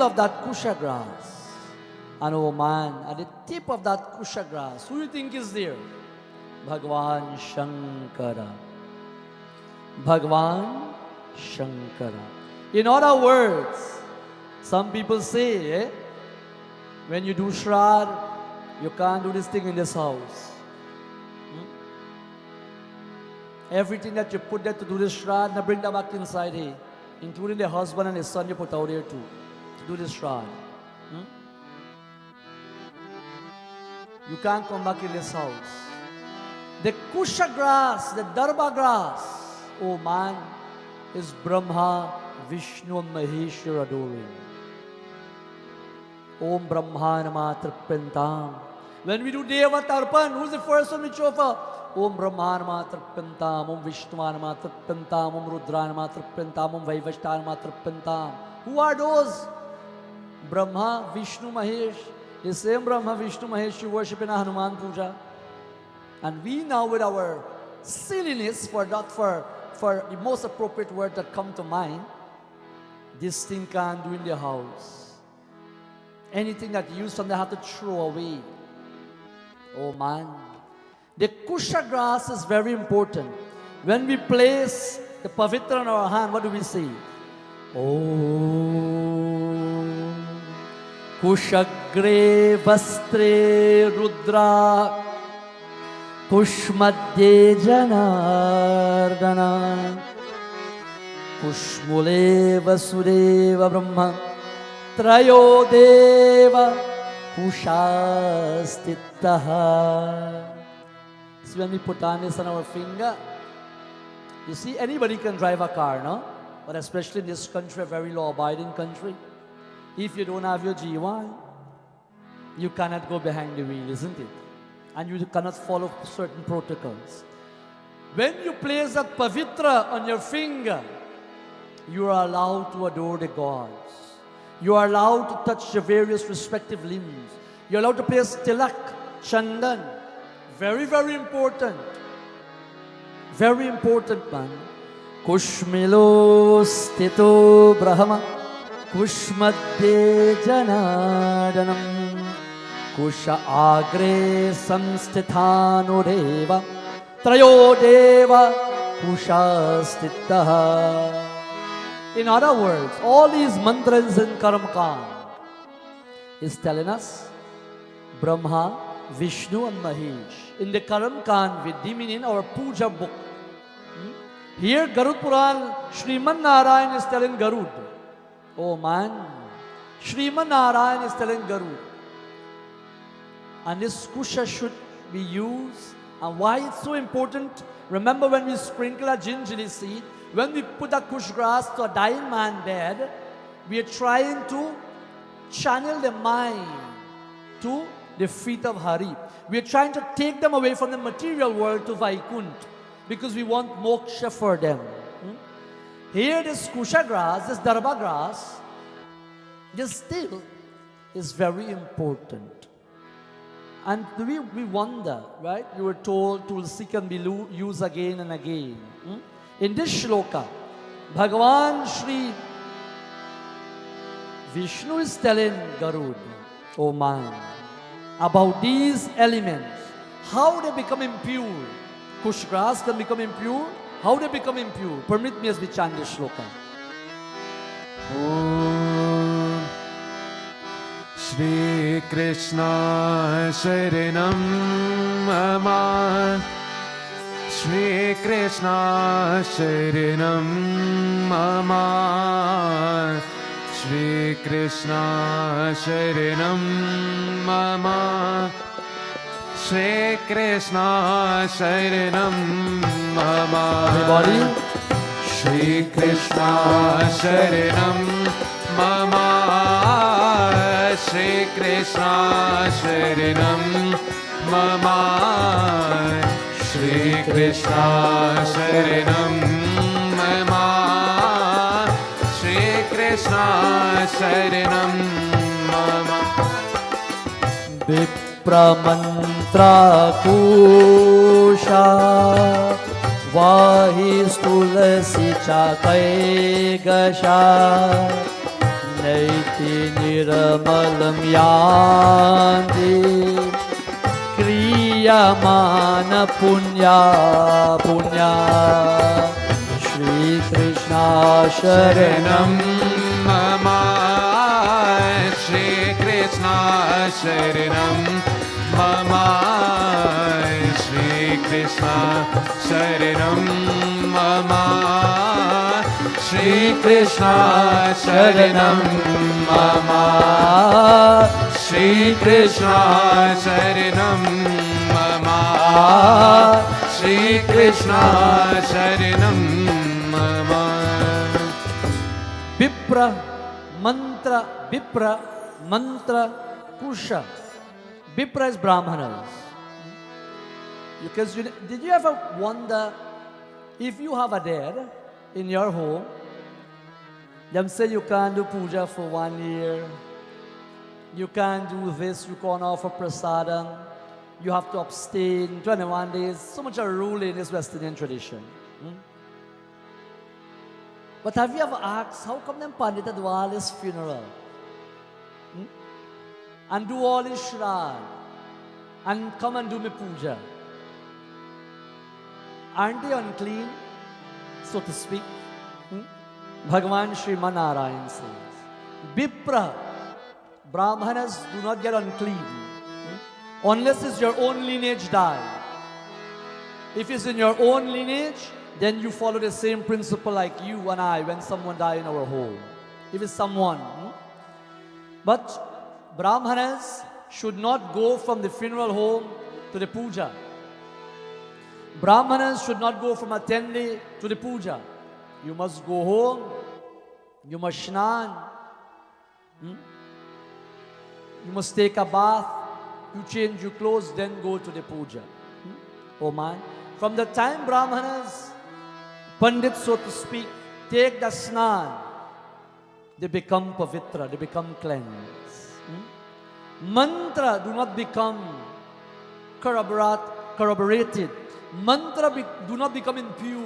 of that Kusha grass. And oh man, at the tip of that Kusha grass, who do you think is there? Bhagavan Shankara. Bhagavan Shankara. In other words, some people say, when you do Shraddha, you can't do this thing in this house. Everything that you put there to do this Shraddha, now bring that back inside here. Including the husband and the son you put out there too, to do this Shraddha. You can't come back in this house. The Kusha grass, the Darba grass, oh man, is Brahma, Vishnu and Maheshwar adoring. Om Brahma Nama Tripantam. When we do Deva Tarpan, who's the first one we chofa? Om Brahma Nama Tripantam, Om Vishnu Nama Tripantam, Om Rudra Nama Tripantam, Om Vaivashta Nama Tripantam. Who are those? Brahma, Vishnu, Mahesh. The same Brahma, Vishnu, Mahesh you worship in a Hanuman Puja. And we now with our silliness for the most appropriate word that come to mind, this thing can't do in the house. Anything that you use from they have to throw away. Oh man. The Kusha grass is very important. When we place the Pavitra in our hand, what do we say? Om Kushagre Vastre Rudra Kushmadye Janardana Kushmule Vasudeva Brahma Trayo Deva Kushastitaha. So when we put on this on our finger, you see, anybody can drive a car, no? But especially in this country, a very law-abiding country, if you don't have your G1, you cannot go behind the wheel, isn't it? And you cannot follow certain protocols. When you place that pavitra on your finger, you are allowed to adore the gods. You are allowed to touch the various respective limbs. You're allowed to place tilak, chandan. Very, very important. Very important, man. Kushmilo stito brahma Kushmadye janadanam Kusha agre samstithano deva Trayo deva kushastitaha. In other words, all these mantras in Karamkan is telling us Brahma, Vishnu and Mahesh. In the Karamkan, we mean our puja book. Here, Garud Puran, Sriman Narayan is telling Garud. Oh man, Sriman Narayan is telling Garud. And this kusha should be used. And why it's so important? Remember when we sprinkle a gingerly seed, when we put a kush grass to a dying man dead, we are trying to channel the mind to the feet of Hari. We are trying to take them away from the material world to Vaikunt, because we want moksha for them. Here this kusha grass, this darba grass, this still is very important. And we wonder, right? You were told Tulsi can be used again and again. In this shloka, Bhagavan Shri Vishnu is telling Garuda, oh man, about these elements, how they become impure. Kush grass can become impure. How they become impure? Permit me as we chant this shloka. Om Shri Krishna Sharanam Mama Shri Krishna Sharanam Mama Shri Krishna Sharanam Mama Shri Krishna Sharanam Mama. Everybody, Shri Krishna Sharanam Mama Shri Krishna Sharanam Mama Shri Krishna Sharanam Mama Shri Krishna Sharanam Mama. Vipra mantra kusha Vahis tulasi chakai gasha Naiti niramalam yanti Kriyamana punya punya Shri Krishna Sharanam Mama Shri Krishna Sharanam Mama Shri Krishna Sharanam Mama Shri Krishna Sharanam Mama Shri Krishna Sharanam Mama Shri Krishna Sharanam Mama. Vipra mantra kusha. Vipra is Brahmanas. Because did you ever wonder if you have a dead in your home, them say you can't do puja for 1 year, you can't do this, you can't offer prasadam, you have to abstain 21 days. So much a rule in this West Indian tradition. But have you ever asked, how come them Pandita do all this funeral? And do all this shraddh? And come and do me puja? Aren't they unclean, so to speak? Bhagavan Sriman Narayan says, Vipra, Brahmanas do not get unclean unless it's your own lineage die. If it's in your own lineage, then you follow the same principle like you and I when someone dies in our home. If it's someone. But Brahmanas should not go from the funeral home to the puja. Brahmanas should not go from attendee to the puja. You must go home. You must shnan. You must take a bath. You change your clothes, then go to the puja. Oh man. From the time Brahmanas, Pandits so to speak, take the snan, they become pavitra, they become cleansed. Mantra do not become corroborated. Mantra do not become impure.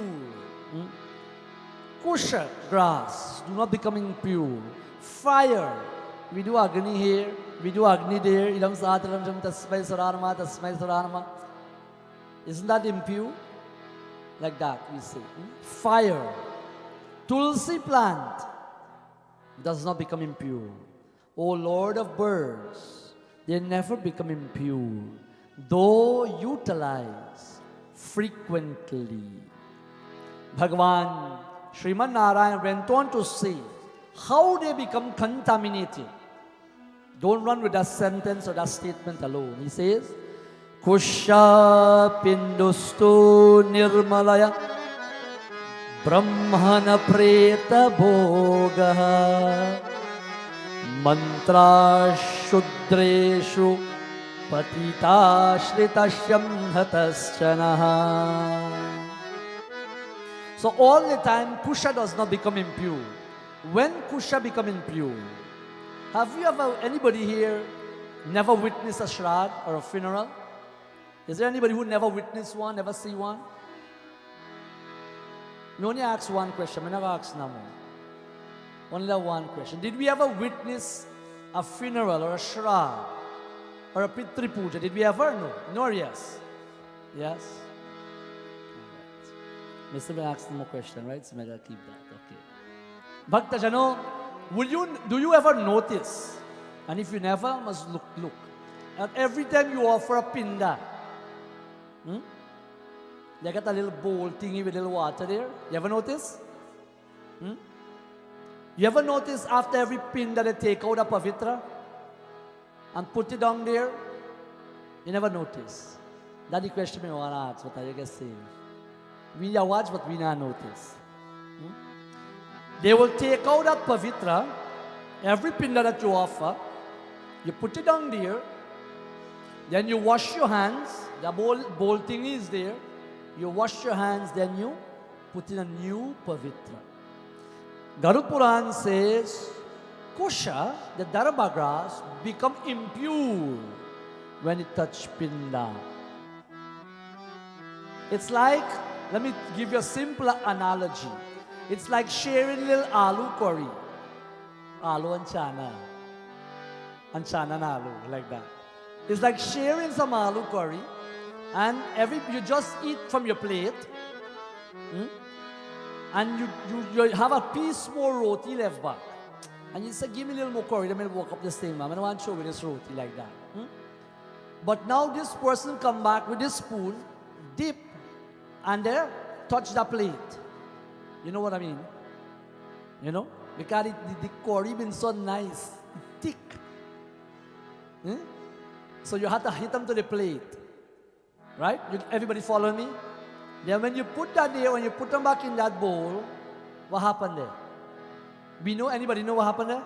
Kusha, grass, do not become impure. Fire, we do Agni here, we do Agni there. Idam Sataram Jam Tasmai Sararma, Tasmai Sararma. Isn't that impure? Like that we say. Fire. Tulsi plant does not become impure. O Lord of birds, they never become impure, though utilized frequently. Bhagavan Sriman Narayan went on to say how they become contaminated. Don't run with that sentence or that statement alone. He says, Kusha pindustu nirmalaya brahmana preta bhoga mantra shudreshu patita shritashyam hataschanaha. So all the time Kusha does not become impure. When Kusha become impure, have you ever, anybody here never witnessed a shraddh or a funeral? Is there anybody who never witnessed one, never see one? Me only ask one question, I never ask no more. Only one question. Did we ever witness a funeral or a shraddh or a Pitri Puja? Did we ever? No. No or yes? Yes? Mr. May ask no more question, right? So I'll keep that. Okay. Bhakta Jano, do you ever notice? And if you never, must look. At every time you offer a pinda, they got a little bowl thingy with a little water there. You ever notice? You ever notice after every pinda they take out a pavitra and put it down there? You never notice. That's the question I want to ask. What are you guys saying? We are watch, but we not notice. They will take out that pavitra, every pinda that you offer, you put it down there, then you wash your hands, the bowl thing is there, you wash your hands, then you put in a new pavitra. Garuda Puran says, Kusha, the darba grass, become impure when it touch pinda. It's like, let me give you a simple analogy. It's like sharing little aloo curry. Aloo and chana. And chana and aloo, like that. It's like sharing some aloo curry and you just eat from your plate and you have a piece more roti left back. And you say, give me a little more curry, then I'll walk up this thing, ma'am. I don't want to show you this roti like that. But now this person come back with this spoon, dip, and there, touch the plate. You know what I mean? You know? Because the curry been so nice, thick. So you have to hit them to the plate. Right? Everybody follow me? Then when you put that there, when you put them back in that bowl, what happened there? Anybody know what happened there?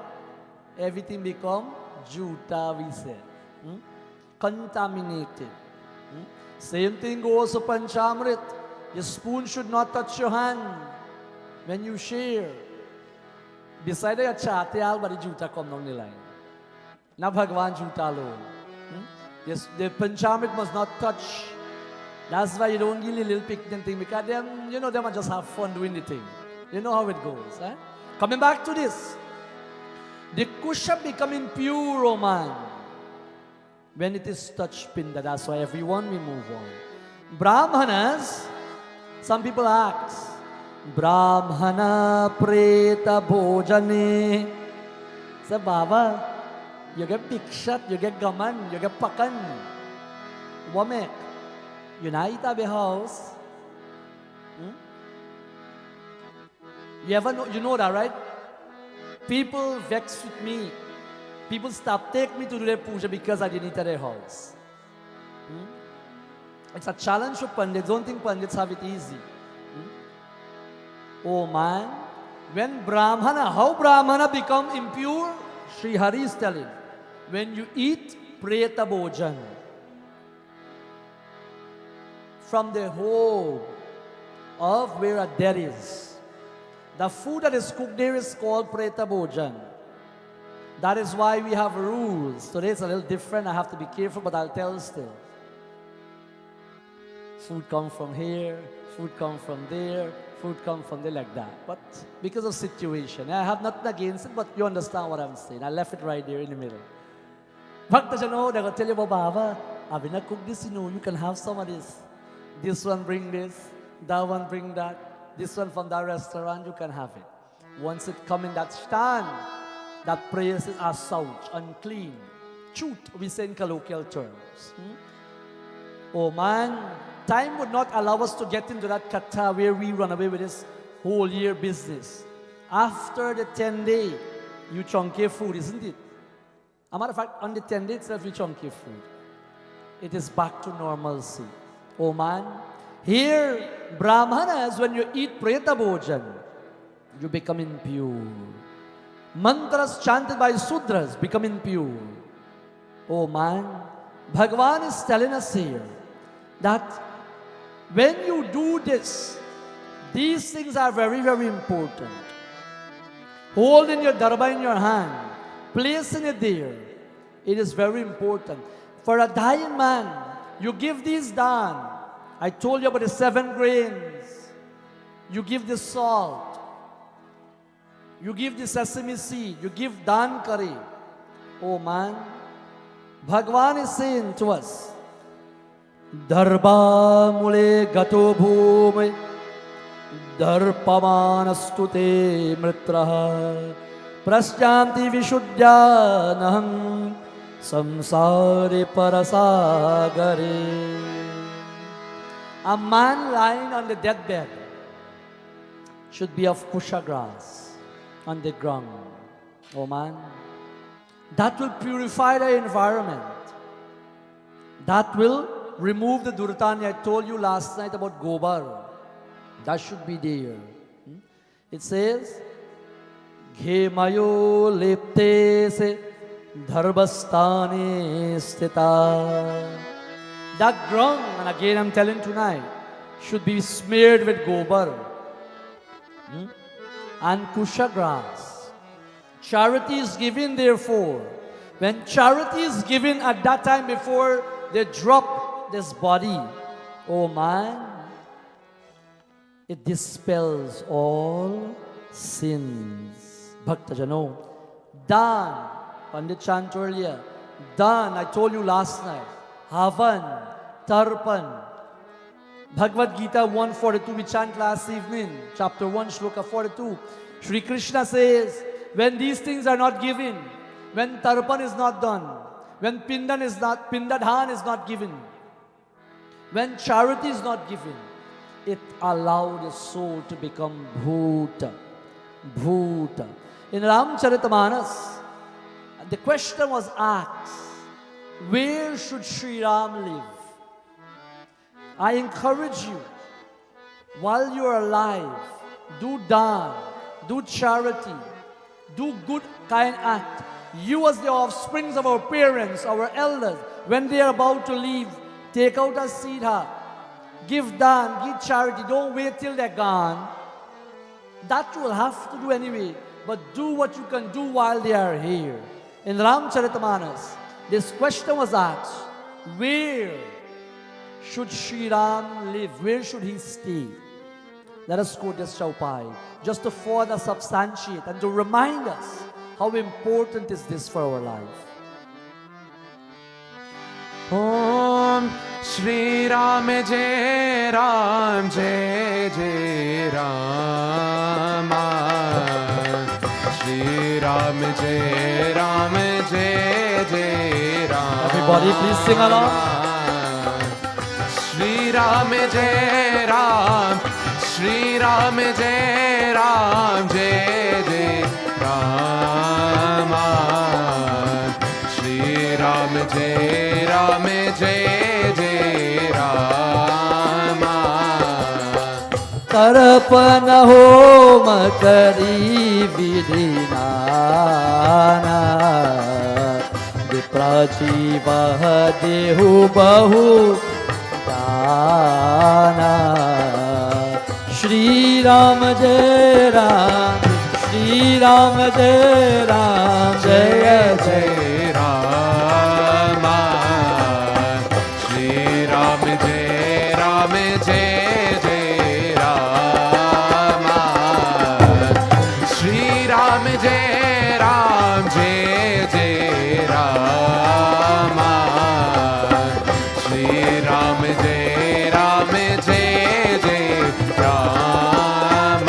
Everything become juta, we said. Contaminated. Same thing goes to Panchamrit. Your spoon should not touch your hand when you share. Beside your chatyal, but the juta come down the line. Na Bhagwan juta alone. Yes, the Panchamrit must not touch. That's why you don't give a little picnic thing, because them, you know, them just have fun doing the thing. You know how it goes. Eh? Coming back to this. The kusha become impure, oh man, when it is touched pinda. That's why everyone we move on. Brahmanas, some people ask, Brahmana Preta Bhojane. So Baba, you get Pikshat, you get Gaman, you get Pakan. Wamek. Unite our house. You know that, right? People vex with me. People stop take me to do their puja because I didn't eat at their house. It's a challenge for Pandits. Don't think Pandits have it easy. Oh man, when Brahmana, how Brahmana become impure? Sri Hari is telling. When you eat Preta Bhojan from the home of where a dead is, the food that is cooked there is called Preta Bhojan. That is why we have rules. Today it's a little different. I have to be careful, but I'll tell still. Food comes from here, food comes from there, food comes from there, like that. But because of situation, I have nothing against it, but you understand what I'm saying. I left it right there in the middle. Bhakta Jano, they're going to tell you about Baba, I've been cook this, you can have some of this. This one bring this, that one bring that, this one from that restaurant, you can have it. Once it come in that stand, that praise is as such, unclean. Chut, we say in colloquial terms. Oh man, time would not allow us to get into that kata where we run away with this whole year business. After the 10 day, you chunky food, isn't it? As a matter of fact, on the 10 day itself, you chunky food. It is back to normalcy. Oh man, here, Brahmanas, when you eat Preta Bhojan, you become impure. Mantras chanted by Sudras become impure. Oh man, Bhagavan is telling us here that when you do this, these things are very, very important. Holding your darba in your hand, placing it there, it is very important. For a dying man, you give these dan. I told you about the 7 grains. You give the salt. You give the sesame seed. You give dan curry. Oh man, Bhagavan is saying to us, Dharba mule gato bhume Dharpamanastute mritraha Prasyamti vishuddhanaham Samsare parasagare. A man lying on the deathbed should be of kusha grass on the ground. Oh man, that will purify the environment. That will remove the durtani. I told you last night about gobar. That should be there. It says, Ghe mayo lepte se dharbastane stita. That ground, and again I'm telling tonight, should be smeared with gobar and kusha grass. Charity is given therefore. When charity is given at that time before they drop this body, oh man, it dispels all sins. Bhakta Jano, Dan, Pandit chant earlier, Dan, I told you last night, Havan, Tarpan, Bhagavad Gita 142, we chant last evening, chapter 1, shloka 42. Shri Krishna says, when these things are not given, when Tarpan is not done, when Pindadhan is not given, when charity is not given, it allows the soul to become Bhuta. Bhuta. In Ramcharitamanas, the question was asked, where should Sri Ram live? I encourage you, while you are alive, do dan, do charity, do good kind act. You as the offsprings of our parents, our elders, when they are about to leave, take out a siddha, give dan, give charity, don't wait till they're gone. That you will have to do anyway, but do what you can do while they are here. In Ramcharitamanas, this question was asked, where should Sri Ram live? Where should he stay? Let us quote this Chaupai, just to further substantiate and to remind us how important is this for our life. Om Shri Ram Jai Ram Jai जय राम श्री राम जय राम जय जय Ram Everybody please sing along. Shri Ram जय राम श्री राम जय राम जय जय राम श्री राम जय राम तर्पण होम करी विधिनाना विप्रजीवः देहु बहु दाना श्री राम जय राम श्री राम जय राम जय जय राम श्री राम जय जय जय राम श्री राम जय जय राम श्री राम जय जय राम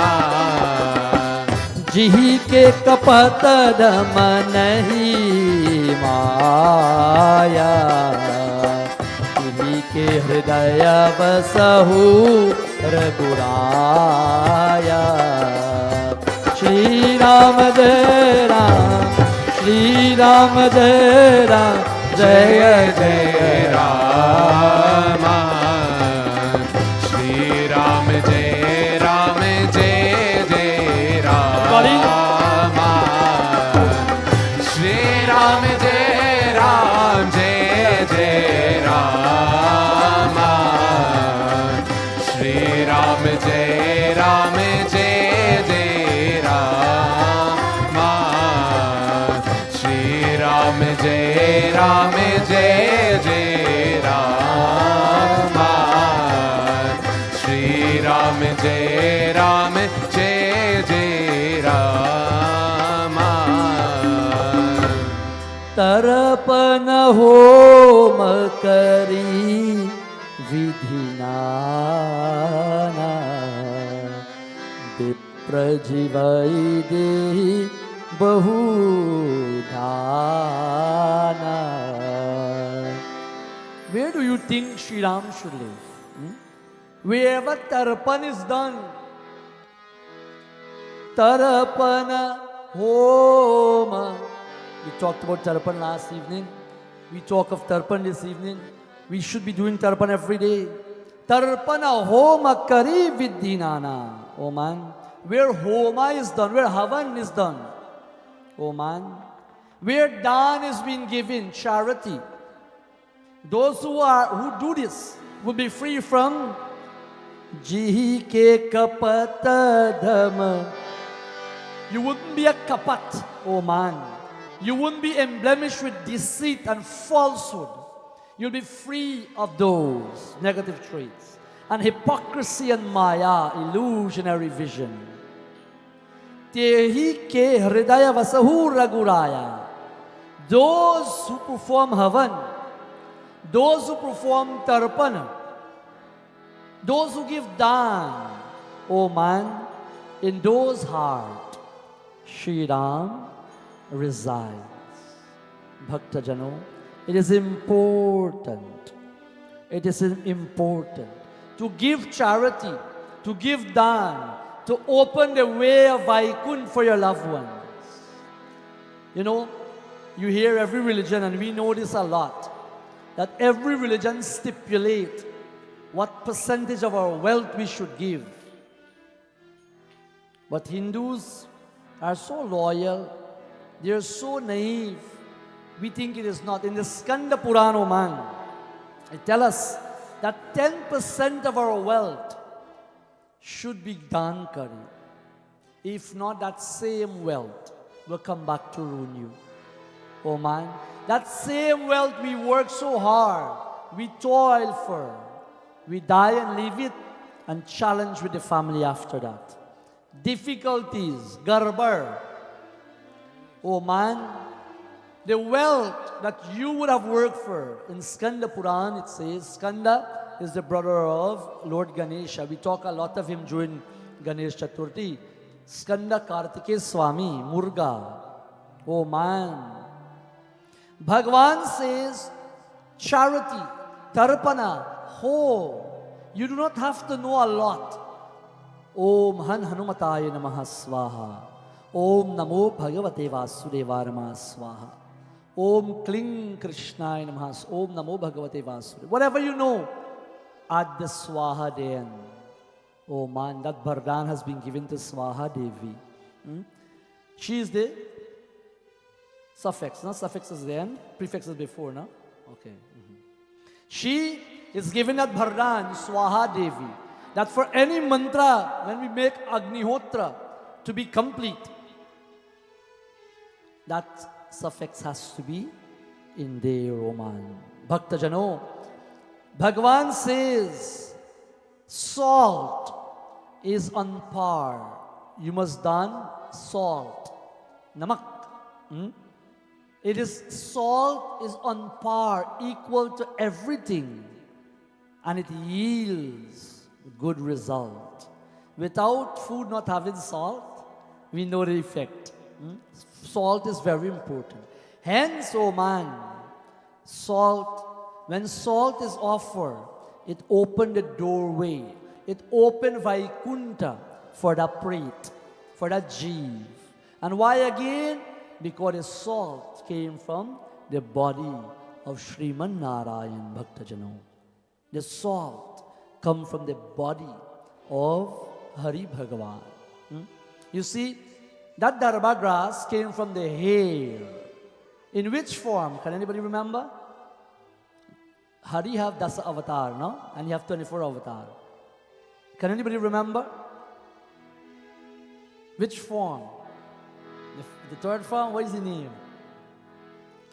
जिहि के कपट दम नहीं माया जिहि के हृदय बसहु रघुराया श्री राम जय राम श्री राम जय राम जय जय राम श्री राम जय जय राम श्री राम जय जय राम श्री राम जय जय राम श्री राम जय जय राम श्री राम जय जय राम तर्पण होम करी विधिनाना विप्रजीवै देहि बहुधाना. Where do you think Sri Ram should live? Wherever tarpan is done, tarpana homa. We talked about tarpan last evening. We talk of tarpan this evening. We should be doing tarpan every day. Tarpana homa kari viddhinana. Oh man, where homa is done, where havan is done. Oh man, where dan is being given, charity. Those who do this will be free from jihi ke kapata dhamma. You wouldn't be a kapat, oh man. You wouldn't be emblemished with deceit and falsehood. You'll be free of those negative traits. And hypocrisy and maya, illusionary vision. Tehi ke hridaya vasahu raguraya. Those who perform havan, those who perform tarpana, those who give dan, oh man, in those heart, Shri Ram resides. Bhakta Jano, it is important to give charity, to give dan, to open the way of Vaikunth for your loved ones. You know, you hear every religion, and we know this a lot, that every religion stipulate what percentage of our wealth we should give. But Hindus are so loyal, they are so naive, we think it is not. In the Skanda Puran, oh man, it tells us that 10% of our wealth should be dan kari. If not, that same wealth will come back to ruin you. Oh man, that same wealth we work so hard, we toil for, we die and leave it and challenge with the family after that. Difficulties, garbar. Oh man, the wealth that you would have worked for, in Skanda Puran it says, Skanda is the brother of Lord Ganesha. We talk a lot of him during Ganesh Chaturthi. Skanda Kartike Swami, Murga. Oh man. Bhagwan says, charity, tarpana, ho. You do not have to know a lot. Om Han Hanumataya Namaha Swaha. Om Namo Bhagavate Vasudevaya Swaha. Om Kling Krishnaya Namaha. Om Namo Bhagavate Vasudevaya. Whatever you know, add the Swaha then. Oh man, that Bardhan has been given to Swaha Devi. She is the suffix, no? Suffix is the end, prefix is before, no? Okay. She is given that Bardhan, Swaha Devi, that for any mantra, when we make Agnihotra to be complete, that suffix has to be in there, oh man. Bhakta Jano, Bhagavan says, salt is on par. You must don salt. Namak. It is, salt is on par, equal to everything. And it yields good result. Without food not having salt, we know the effect. Salt is very important. Hence, oh man, salt, when salt is offered, it opened the doorway. It opened Vaikunta for that prait, for that jeev. And why again? Because the salt came from the body of Sriman Narayan Bhaktajano. The salt come from the body of Hari Bhagavan. You see, that darba grass came from the hair. In which form? Can anybody remember? Hari have Dasa avatar, no? And you have 24 avatar. Can anybody remember? Which form? The third form, what is the name?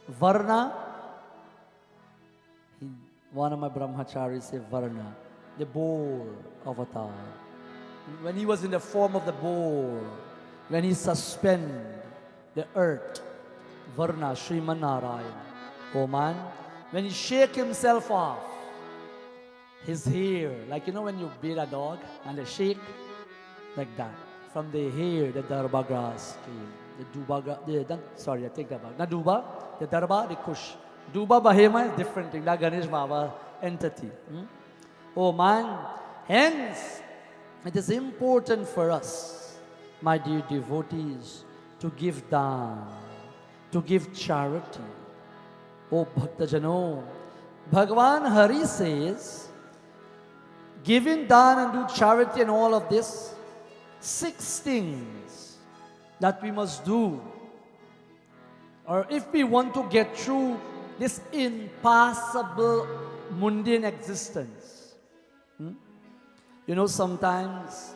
Varna. One of my brahmacharis said Varna, the boar avatar. When he was in the form of the boar, when he suspended the earth, Varna, Sriman Narayan, oh man, when he shake himself off, his hair, like you know when you beat a dog and they shake, like that. From the hair, the darba grass came. The duba, sorry, I take that back. Not duba, the darba, the kush. Duba Bahema is different thing, that Ganesh Baba entity. Oh man, hence, it is important for us, my dear devotees, to give dan, to give charity. Oh Bhakta Jano, Bhagavan Hari says, giving dan and do charity and all of this, 6 things that we must do. Or if we want to get through this impossible mundane existence. You know, sometimes,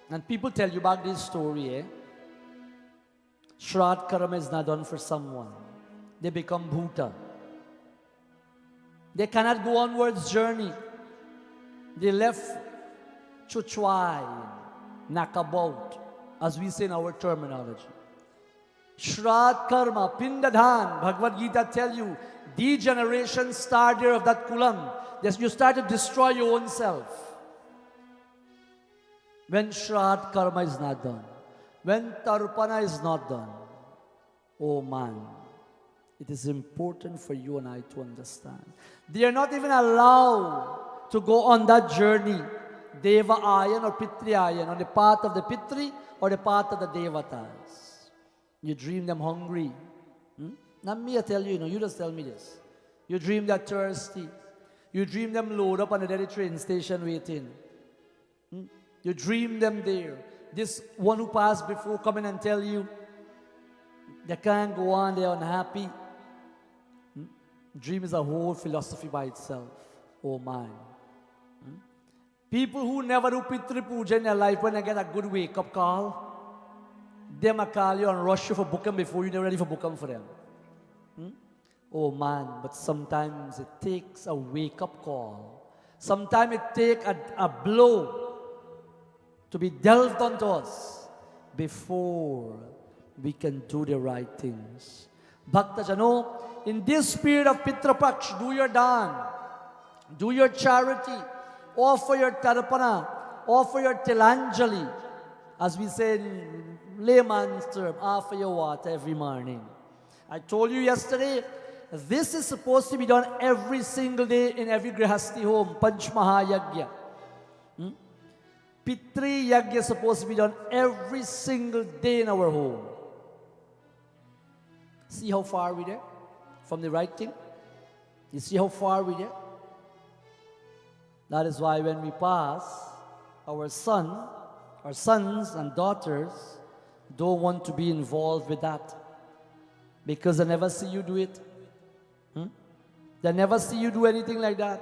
and people tell you about this story, Shraddha Karma is not done for someone. They become Bhuta. They cannot go onwards journey. They left Chuchwai, knackabout, as we say in our terminology. Shraddha Karma, Pindadhan, Bhagavad Gita tell you, degeneration starter of that kulam. Yes, you start to destroy your own self. When Shraddha Karma is not done, when Tarpana is not done, oh man, it is important for you and I to understand. They are not even allowed to go on that journey, Deva Ayan or Pitri Ayan, on the path of the Pitri or the path of the Devatas. You dream them hungry. Not me, I tell you, you just tell me this. You dream they're thirsty. You dream them load up on the Delhi train station waiting. You dream them there. This one who passed before come in and tell you they can't go on, they're unhappy. Dream is a whole philosophy by itself. Oh man. People who never do Pitri Puja in their life, when they get a good wake-up call, they might call you and rush you for booking before you're ready for booking for them. Oh man, but sometimes it takes a wake-up call. Sometimes it takes a blow to be dealt onto us before we can do the right things. Bhakta Jano, in this period of Pitra Paksha, do your dan. Do your charity. Offer your tarpana. Offer your tilanjali. As we say in layman's term, offer your water every morning. I told you yesterday, this is supposed to be done every single day in every grihasti home. Panch Mahayagya. Pitri Yagya is supposed to be done every single day in our home. See how far we're there from the right thing? You see how far we're there? That is why when we pass, our sons and daughters don't want to be involved with that because they never see you do it. They never see you do anything like that.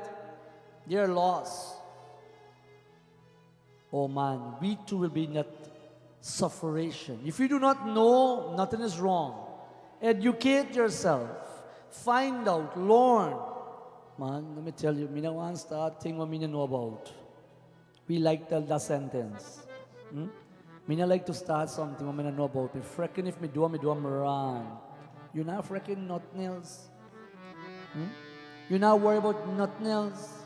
They're lost. Oh man, we too will be in that sufferation. If you do not know, nothing is wrong. Educate yourself. Find out, learn. Man, let me tell you, I don't want to start thing what I don't know about. We like tell that sentence. I don't like to start something what I don't know about. Me freaking if me do I'm wrong. You're not freaking nothing else. You're not worried about nothing else.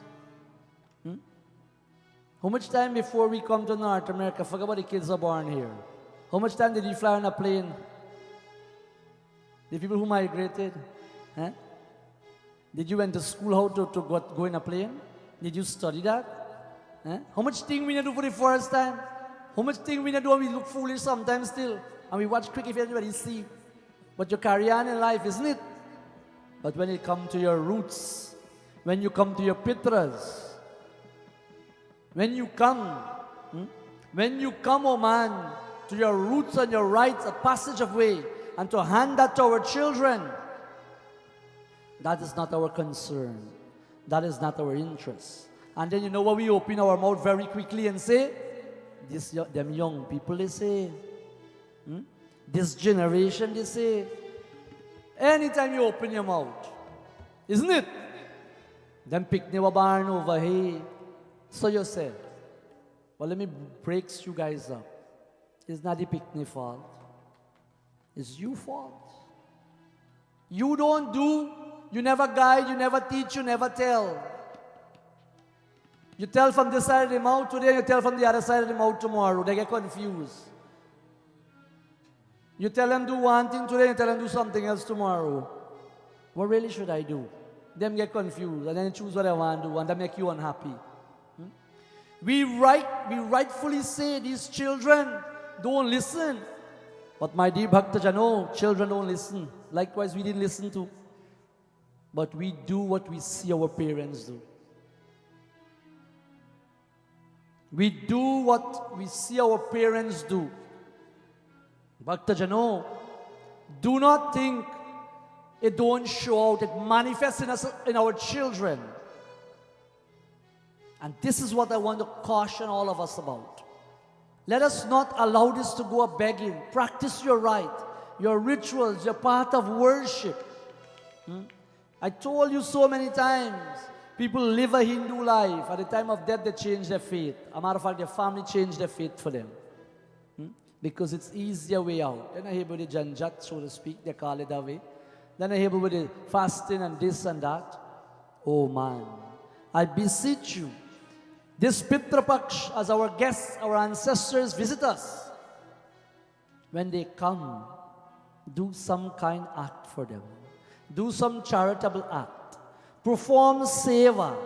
How much time before we come to North America, forget about the kids are born here. How much time did you fly on a plane? The people who migrated? Huh? Did you went to school how to go in a plane? Did you study that? Huh? How much thing we need to do for the first time? How much thing we need to do and we look foolish sometimes still? And we watch cricket if anybody see. But you carry on in life, isn't it? But when it comes to your roots, when you come to your pitras, when you come, oh man, to your roots and your rights, a passage of way, and to hand that to our children, that is not our concern. That is not our interest. And then you know what, we open our mouth very quickly and say, them young people, they say, this generation, they say, anytime you open your mouth, isn't it? Them picnic barn over here. So you say, well, let me break you guys up. It's not the picnic fault. It's your fault. You don't do, you never guide, you never teach, you never tell. You tell from this side of the mouth today, you tell from the other side of the mouth tomorrow. They get confused. You tell them do one thing today, you tell them do something else tomorrow. What really should I do? Them get confused and then choose what I want to do and that make you unhappy. We rightfully say these children don't listen. But my dear Bhakta Jano, children don't listen. Likewise, we didn't listen to. But we do what we see our parents do. We do what we see our parents do. Bhakta Jano, do not think it don't show out, it manifests in us, in our children. And this is what I want to caution all of us about. Let us not allow this to go a begging. Practice your right, your rituals, your path of worship. I told you so many times, people live a Hindu life. At the time of death, they change their faith. As a matter of fact, their family changed their faith for them. Because it's easier way out. They're not able with the janjat, so to speak, they call it that way. They're not able with the fasting and this and that. Oh man, I beseech you, this Pitra Paksha, as our guests, our ancestors visit us, when they come, do some kind act for them. Do some charitable act. Perform seva.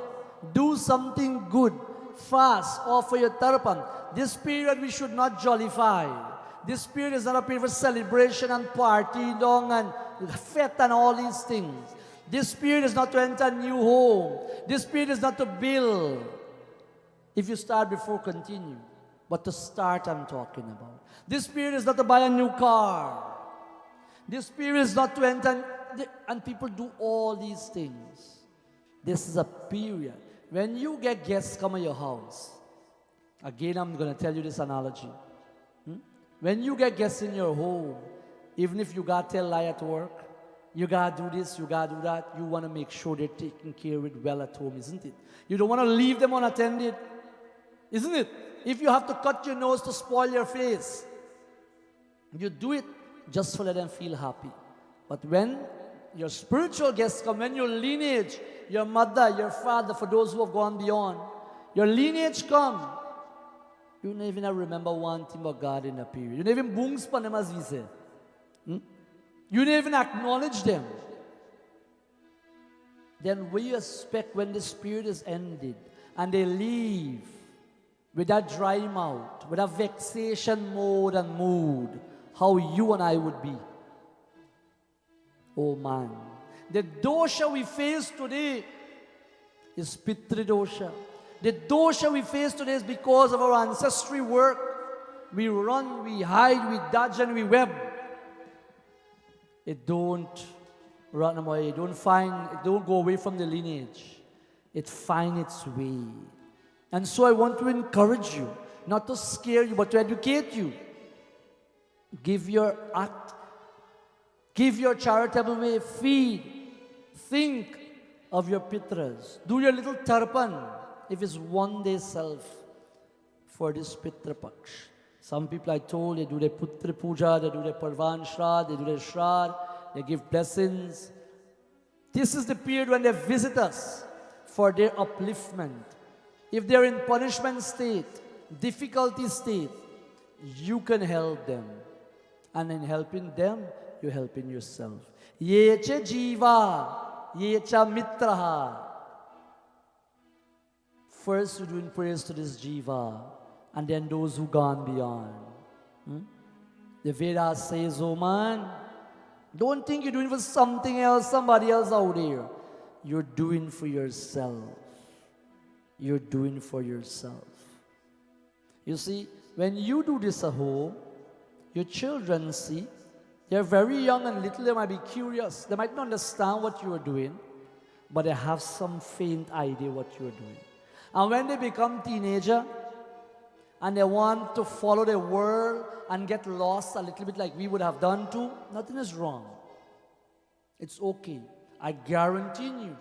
Do something good. Fast. Offer your tarpan. This period we should not jollify. This period is not a period for celebration and party dong and fete and all these things. This period is not to enter a new home. This period is not to build. If you start before, continue. But to start, I'm talking about. This period is not to buy a new car. This period is not to enter, and people do all these things. This is a period. When you get guests come to your house, again, I'm going to tell you this analogy. When you get guests in your home, even if you got to tell lie at work, you got to do this, you got to do that, you want to make sure they're taken care of it well at home, isn't it? You don't want to leave them unattended, isn't it? If you have to cut your nose to spoil your face, you do it just to let them feel happy. But when your spiritual guests come, when your lineage, your mother, your father, for those who have gone beyond. Your lineage come. You don't even remember one thing about God in that period. You don't even bungs pa them, as we say. You don't even acknowledge them. Then we expect when the spirit is ended and they leave with that dry mouth, with that vexation mode and mood, how you and I would be. Oh man. The dosha we face today is Pitri dosha. The dosha we face today is because of our ancestry work. We run, we hide, we dodge, and we web. It don't run away, it don't go away from the lineage. It finds its way. And so I want to encourage you, not to scare you, but to educate you. Give your act, give your charitable way, feed, think of your pitras. Do your little tarpan, if it's one day self, for this Pitra Paksha. Some people I told, they do their Putra Puja, they do their Parvan Shrad, they do their Shrad, they give blessings. This is the period when they visit us for their upliftment. If they're in punishment state, difficulty state, you can help them. And in helping them, you're helping yourself. Yecha jiva, yecha mitraha. First, you're doing prayers to this jiva, and then those who gone beyond. The Vedas says, oh man, don't think you're doing for something else, somebody else out there. You're doing for yourself. You're doing for yourself. You see, when you do this at home, your children see, they're very young and little, they might be curious. They might not understand what you are doing, but they have some faint idea what you are doing. And when they become teenager, and they want to follow the world and get lost a little bit like we would have done too, nothing is wrong. It's okay. I guarantee you,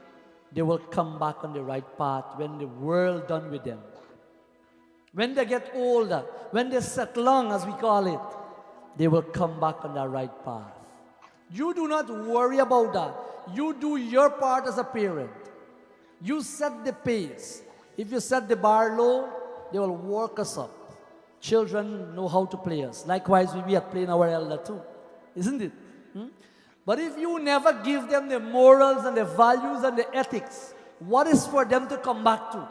they will come back on the right path when the world done with them. When they get older, when they settle on, as we call it, they will come back on the right path. You do not worry about that. You do your part as a parent. You set the pace. If you set the bar low, they will work us up. Children know how to play us. Likewise, we are playing our elder too. Isn't it? But if you never give them the morals and the values and the ethics, what is for them to come back to?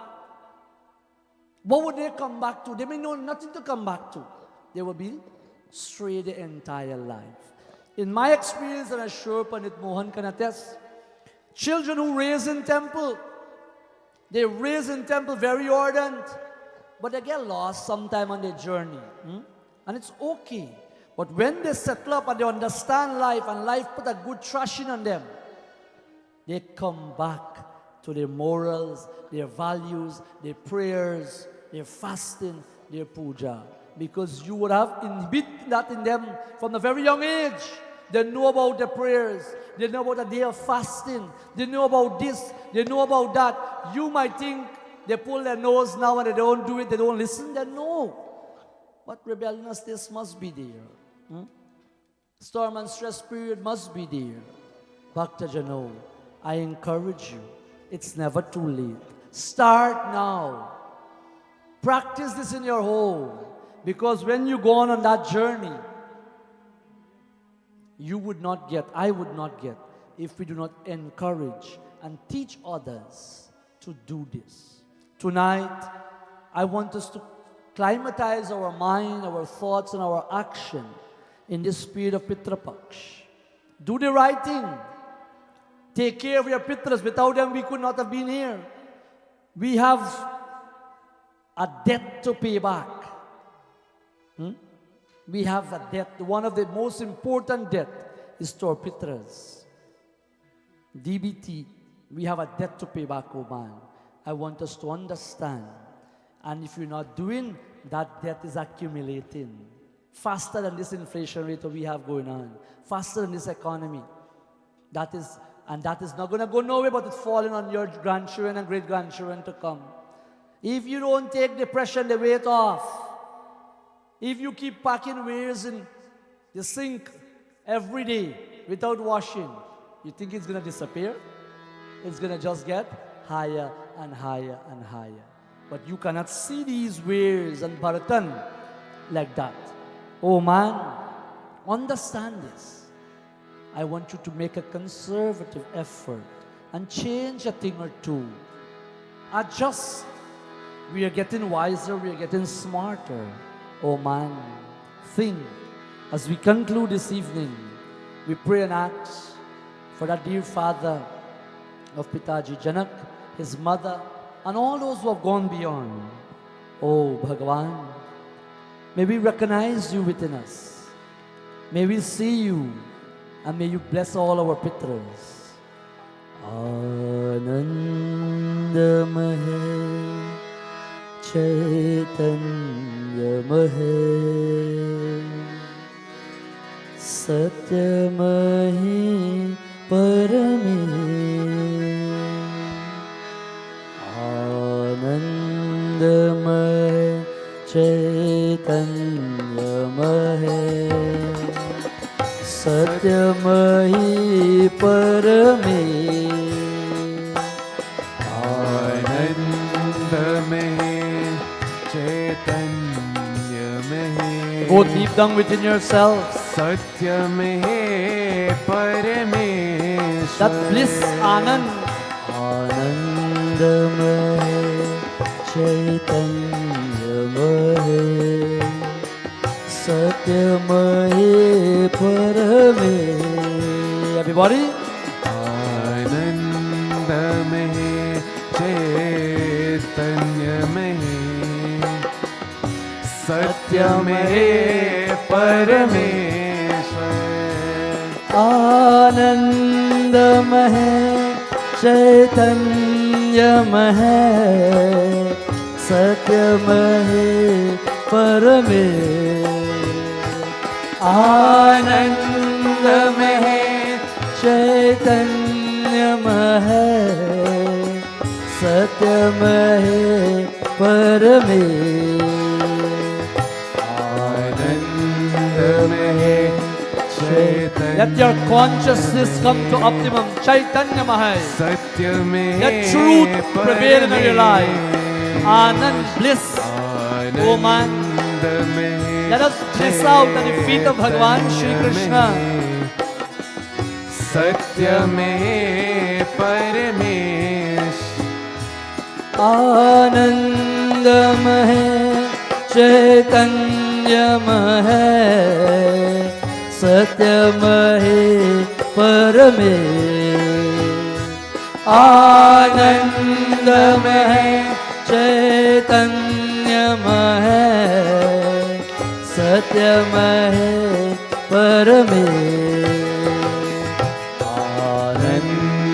What would they come back to? They may know nothing to come back to. They will be stray the entire life. In my experience, and I'm sure Pandit Mohan can attest, children who raise in temple, they raise in temple very ardent, but they get lost sometime on their journey. And it's okay. But when they settle up and they understand life, and life put a good trashing on them, they come back to their morals, their values, their prayers, their fasting, their puja. Because you would have inhibited that in them from a very young age. They know about the prayers. They know about the day of fasting. They know about this. They know about that. You might think they pull their nose now and they don't do it. They don't listen. They know. But rebelliousness must be there. Storm and stress period must be there. Bhakta Jano, I encourage you. It's never too late. Start now. Practice this in your home. Because when you go on that journey, you would not get, I would not get, if we do not encourage and teach others to do this. Tonight, I want us to climatize our mind, our thoughts, and our action in this spirit of Pitra Paksha. Do the right thing. Take care of your Pitras. Without them, we could not have been here. We have a debt to pay back. We have a debt. One of the most important debt is to our Pitras. DBT, we have a debt to pay back, oh man. I want us to understand. And if you're not doing, that debt is accumulating. Faster than this inflation rate that we have going on. Faster than this economy. That is not going to go nowhere, but it's falling on your grandchildren and great-grandchildren to come. If you don't take the pressure and the weight off, if you keep packing wares in the sink every day without washing, you think it's going to disappear? it's going to just get higher and higher and higher. But you cannot see these waves and Bharatan like that. Oh man, understand this. I want you to make a conservative effort and change a thing or two. Adjust. We are getting wiser, we are getting smarter. Oh man, think. As we conclude this evening, we pray and ask for that dear father of Pitaji Janak, his mother, and all those who have gone beyond. Oh Bhagavan, may we recognize you within us. May we see you, and may you bless all our Pitras. Anandamahe Chaitanyamahe Satyamahe Parame Anandamahe Chaitanyamahe Satyamahi Parame Anandamahe Chaitanyamahe. Go deep down within yourselves. Satyamahe Parameshwar. That bliss, Anand. Anandamahe Chaitanyamahe Satyamahe Parame. Everybody. Anandamahe Chaitanyamahe Satyamahe Parameshwar. Anandamahe Chaitanyamahe Satyamahe Parame Anandamahe Chaitanyamahe Satyamahe Parame Anandamahe Let your consciousness come to optimum. Chaitanya Mahai. Satyamahe Let truth prevail in your life. Anand, bliss. Oh man. Let us bliss out at the feet of Bhagavan Shri Krishna. Satyamahe Paramesh. Anandamahe Chaitanyamahe Satyamahe Parame Anandamahe Chaitanyamahe Satyamahe Parame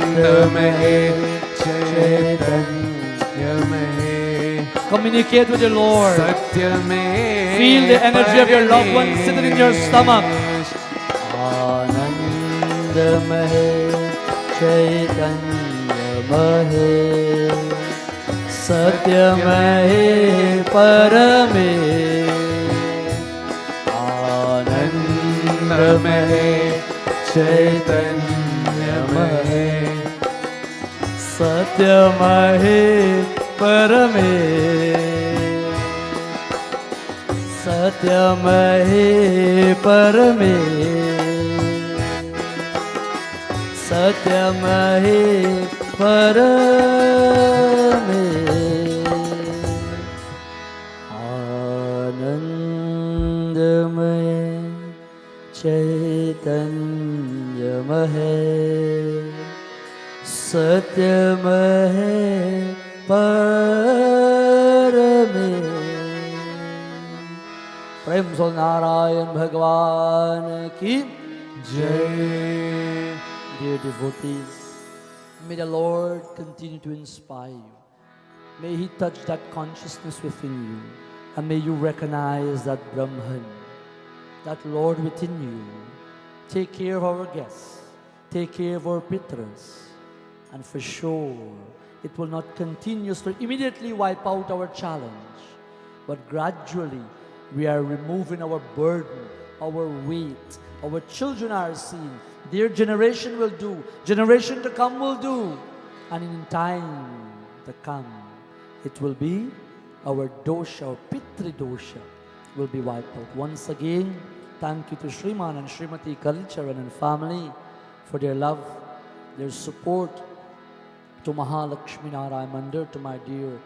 Anandamahe Chaitanyamahe. Communicate with your Lord. Satyamahe. Feel the energy of your loved one sitting in your stomach. Anandamahe Chaitanyamahe Satyamahe Parame Anandamahe Chaitanyamahe Satyamahe Parame Satyamahe Parame Satyamahe Parame Anandamahe Chaitanyamahe Satyamahe Parame. Prem Sol Narayan Bhagavan Ki. Jai. Dear devotees, may the Lord continue to inspire you. May He touch that consciousness within you. And may you recognize that Brahman, that Lord within you. Take care of our guests. Take care of our Pitras. And for sure, it will not continuously, immediately wipe out our challenge. But gradually, we are removing our burden, our weight. Our children are seen. Their generation will do. Generation to come will do. and in time to come, it will be our dosha, our Pitri dosha will be wiped out. Once again, thank you to Shriman and Srimati Kalicharan and family for their love, their support, to Mahalakshmi Narayan Mandir, to my dear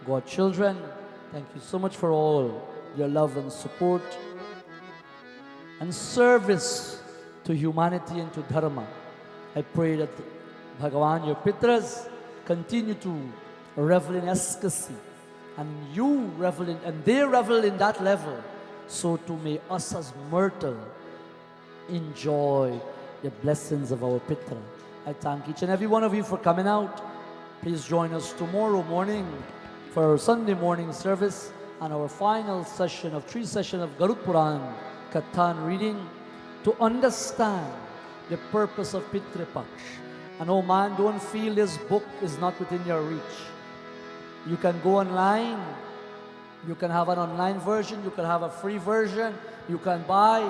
godchildren. Thank you so much for all your love and support and service to humanity and to Dharma. I pray that Bhagavan, your Pitras, continue to revel in ecstasy, and you revel in, and they revel in that level. So too may us as mortal enjoy the blessings of our Pitra. I thank each and every one of you for coming out. Please join us tomorrow morning for our Sunday morning service and our final session of 3 sessions of Garuda Puran, Kathan reading, to understand the purpose of Pitra Paksha. And oh man, don't feel this book is not within your reach. You can go online, you can have an online version, you can have a free version, you can buy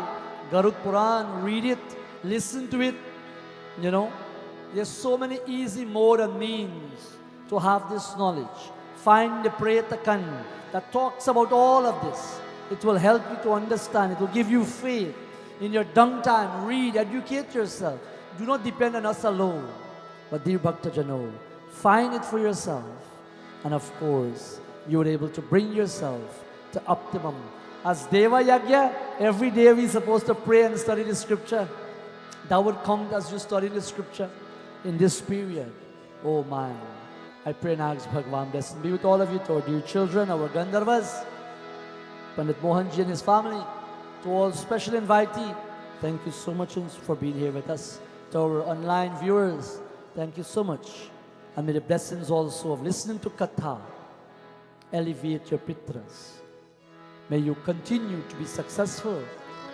Garuda Puran, read it, listen to it, you know. There's so many easy mode and means to have this knowledge. Find the Pretakan that talks about all of this. It will help you to understand. It will give you faith. In your downtime, read, educate yourself. Do not depend on us alone. But dear Bhaktajano, find it for yourself. And of course, you are able to bring yourself to optimum. As Deva Yagya, every day we're supposed to pray and study the scripture. That would count as you study the scripture in this period. Oh man, I pray and ask Bhagavan blessing be with all of you, to our dear children, our Gandharvas, Pandit Mohanji and his family, to all special invitee. Thank you so much for being here with us. To our online viewers, thank you so much. And may the blessings also of listening to Katha elevate your Pitras. May you continue to be successful,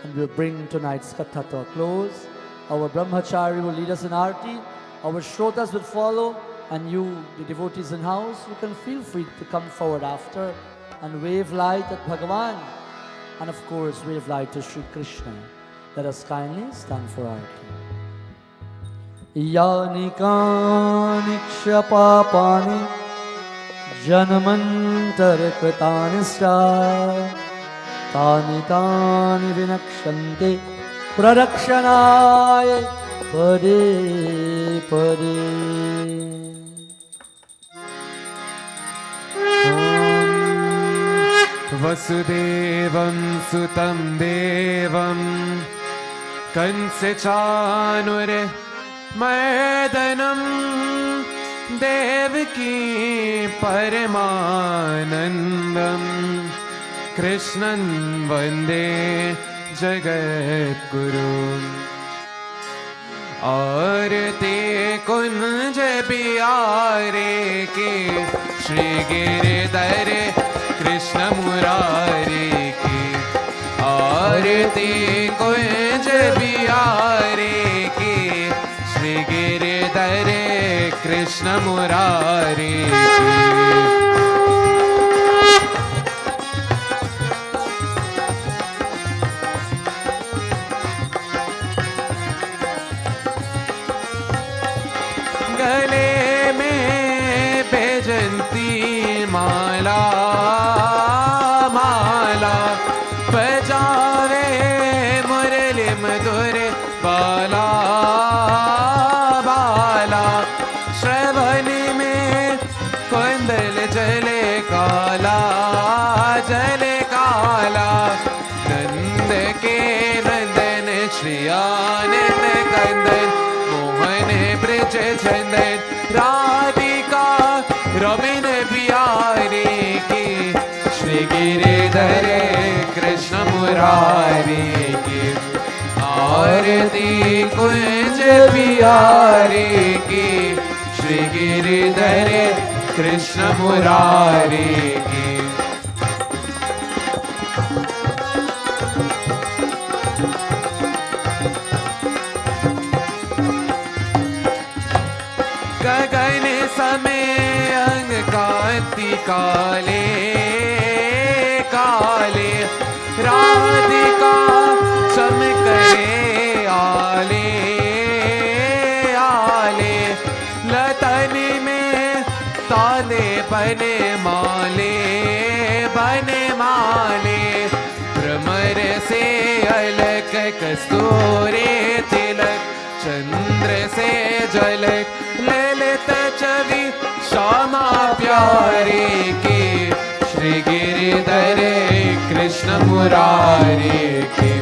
and we'll bring tonight's Katha to a close. Our Brahmachari will lead us in Arti. Our Shrotas will follow, and you, the devotees in house, you can feel free to come forward after and wave light at Bhagavan. And of course, wave light to Sri Krishna. Let us kindly stand for Arti. Yanikani kshapapani janmantar kritanischa tani tani vinakshante pradakshanaya pade pade. Vasudevam sutam devam kansachanure Mardanam Devaki Paramanandam Krishnan Vande Jagat Guru. Aarti Kunj Bihare Ki Shri Giridhare Krishna Murari Ki. Aarti Kunj Bihare Ki Shri Giridhare Krishna Murari Ki. गले में बैजंती माला माला बजावे मुरली मधुर बाला बाला श्रवण में कुंडल जले काला जले काला नंद के नंदन श्री आनंद कंदन मोहन ब्रज चंदन राधिका रविन बिहारी की श्री गिरिधर कृष्ण मुरारी की. आरती कुंज बिहारी की श्री गिरिधर कृष्ण मुरारी की. गगन समय अंग कांति काले काले राधिका चमकरे आले आले लतन में कस्तूरी तिलक चंद्र से झलक ललित छवि श्यामा प्यारे की श्री गिरिधर कृष्ण मुरारी की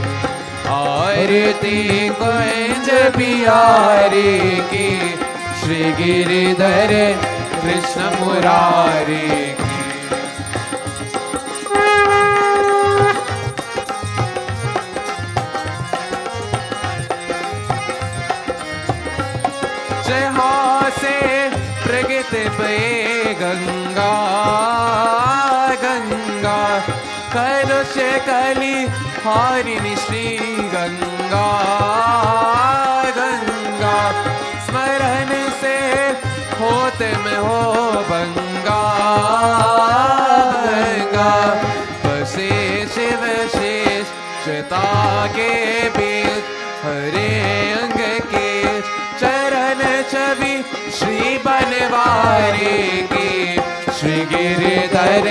आरती कुंज बिहारी की श्री गिरिधर कृष्ण मुरारी की जहाँ से प्रगट पे गंगा गंगा कलश कली हारिणी श्री गंगा गंगा स्मरण से होते में हो बंगा बंगा बसे शिव शेष चिता के बीच हरे अंग के चरण छवि श्री बनवारी की श्री गिरिधर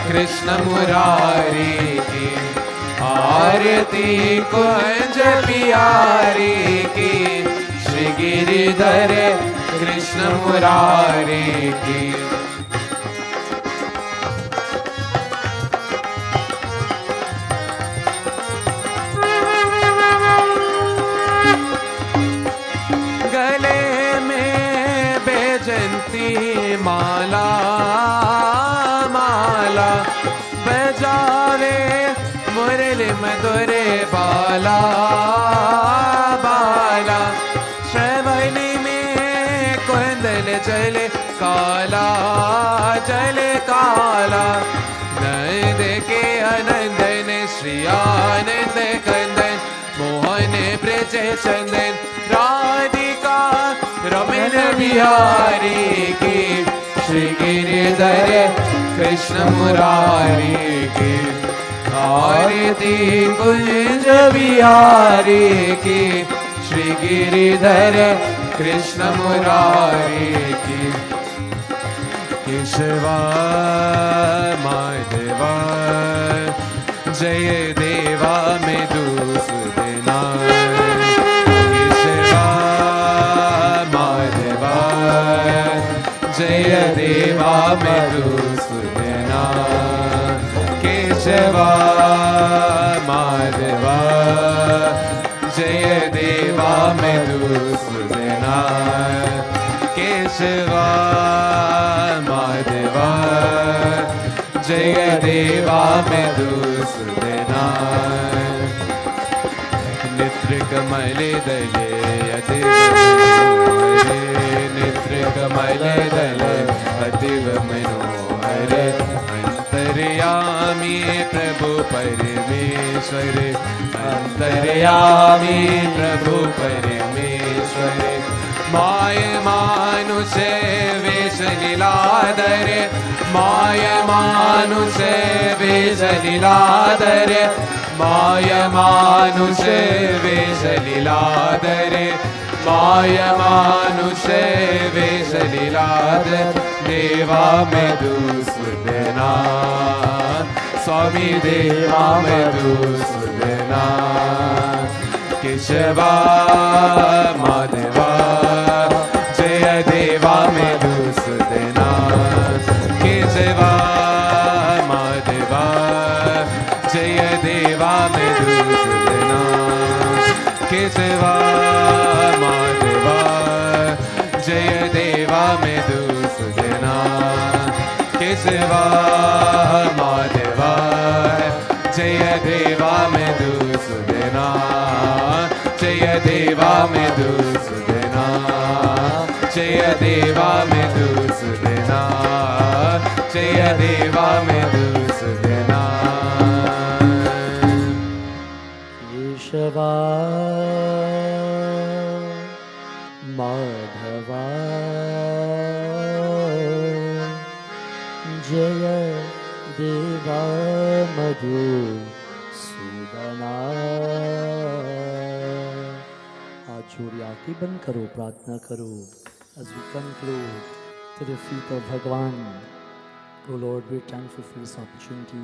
कृष्ण मुरारी की आरती कुंज बिहारी की श्री गिरिधर कृष्ण मुरारी की गले में बेजंती माला माला बजावे मुरली मधुरे बाला बाला श्रवणी में कुंदल जले काला जले काला नंद के आनंदन श्री आनंद कंदन मोहन ब्रज चंदन राधिका रमन बिहारी की श्री गिरिधर कृष्ण मुरारी की आरती कुंज बिहारी की श्री गिरिधर कृष्ण मुरारी की केशवा माधवा जय देवा में दूसना केशवा माधवा जय देवा में दूसना केशवा माधवा जय देवा में दूसना केशवा माधवा जय देवा में दूसना नेत्र कमल दले अतिव नेत्र कमल दले अतिव मनोहर अंतर्यामी प्रभु परमेश्वर अंतर्यामी प्रभु परमेश्वर माय मानुष वेश लीलाधर माय मानुष वेश लीलाधर माय मानुष वेश लीलाधर माय मानुष वेश लीलाधर देवा में दूसना स्वामी देवा में दूसना केशवा माधवा जय देवा में दूसना केशवा माधवा जय देवा में दूसना केशवा माधवा जय देवा में दूसना केशवा माधवा जय देवा में दूसना जय देवा में दूसना जय देवा में दूसना जय देवा में दूसना केशवा माधवा जय देवा मधु सूदना। आज जोड़ी आंखें बंद करो, प्रार्थना करो। As we conclude to the feet of Bhagwan, O Lord, we're thankful for this opportunity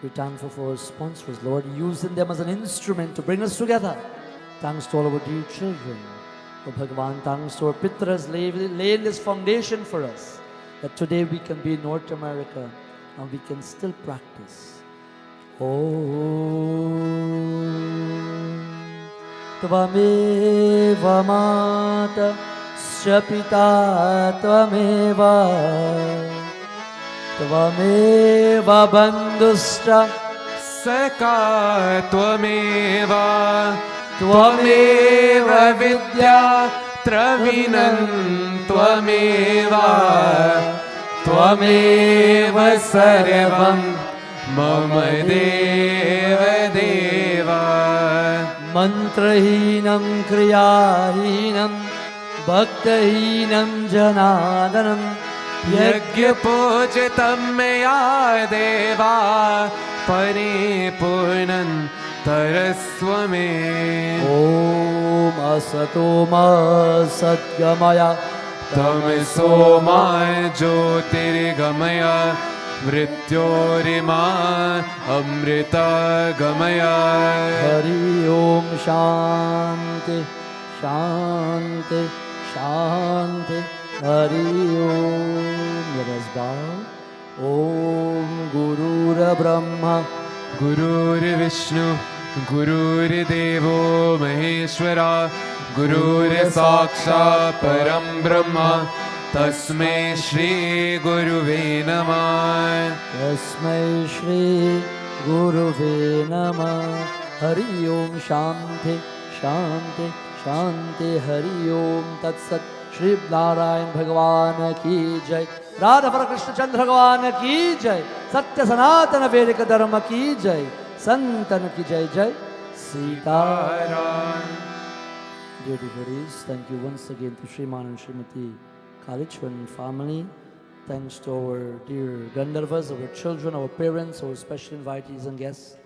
We're thankful for our sponsors, Lord, using them as an instrument to bring us together. Thanks to all our dear children. Oh Bhagavan, thanks to our Pitras laying this foundation for us, that today we can be in North America and we can still practice. Tvameva mata pita tvameva Tvameva bandhusta Saka Tvameva Tvameva Vidya Travinam Tvameva Tvameva Sarvam Mama Deva Deva Mantrahinam kriyahinam Bhaktahinam janadanam Yajnapojitam maya deva Paripunan tarasvame Om asato ma satgamaya Tamaso ma jyotirgamaya Mrityorima amrita gamaya Hari Om Shanti Shanti Shanti Hari Om. Let us bow. Om Gurur Brahma Gurur Vishnu Gurur Devo Maheshwara Gurur Sakshat Param Brahma Tasmai Shri Guruve Namah Tasmai Shri Guruve Namah. Hari Om Shanti Shanti Shanti Hari Om Tat Sat. Shri Narayan Bhagavan ki jai. Radha Krishna Chandra Bhagavan ki jai. Satya Sanatana Vedika Dharma ki jai. Santan ki jai jai. Sitaram. Dear devotees, thank you once again to Shriman and Srimati Kalichwan family. Thanks to our dear Gandharvas, our children, our parents, our special invitees and guests.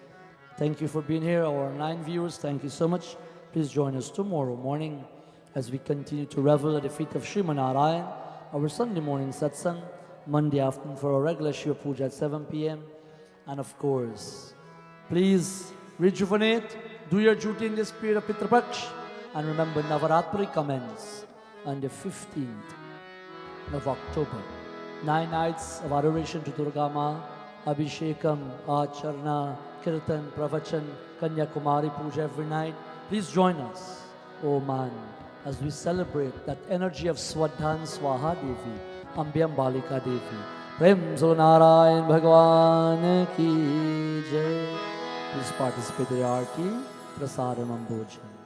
Thank you for being here. Our 9 viewers, thank you so much. Please join us tomorrow morning as we continue to revel at the feet of Sriman Narayan. Our Sunday morning satsang, Monday afternoon for our regular Shiva Puja at 7 p.m. And of course, please rejuvenate, do your duty in this period of Pitra Paksha. And remember, Navaratri commences on the 15th of October. 9 nights of adoration to Durga Ma, Abhishekam, Acharna, Kirtan, Pravachan, Kanya Kumari Puja every night. Please join us, oh man, as we celebrate that energy of Swadhan Swaha Devi, Ambyam Balika Devi. Prem Zul Narayan Bhagwan ki jai. Please participate in the Aarti, Prasaranam Bhojan.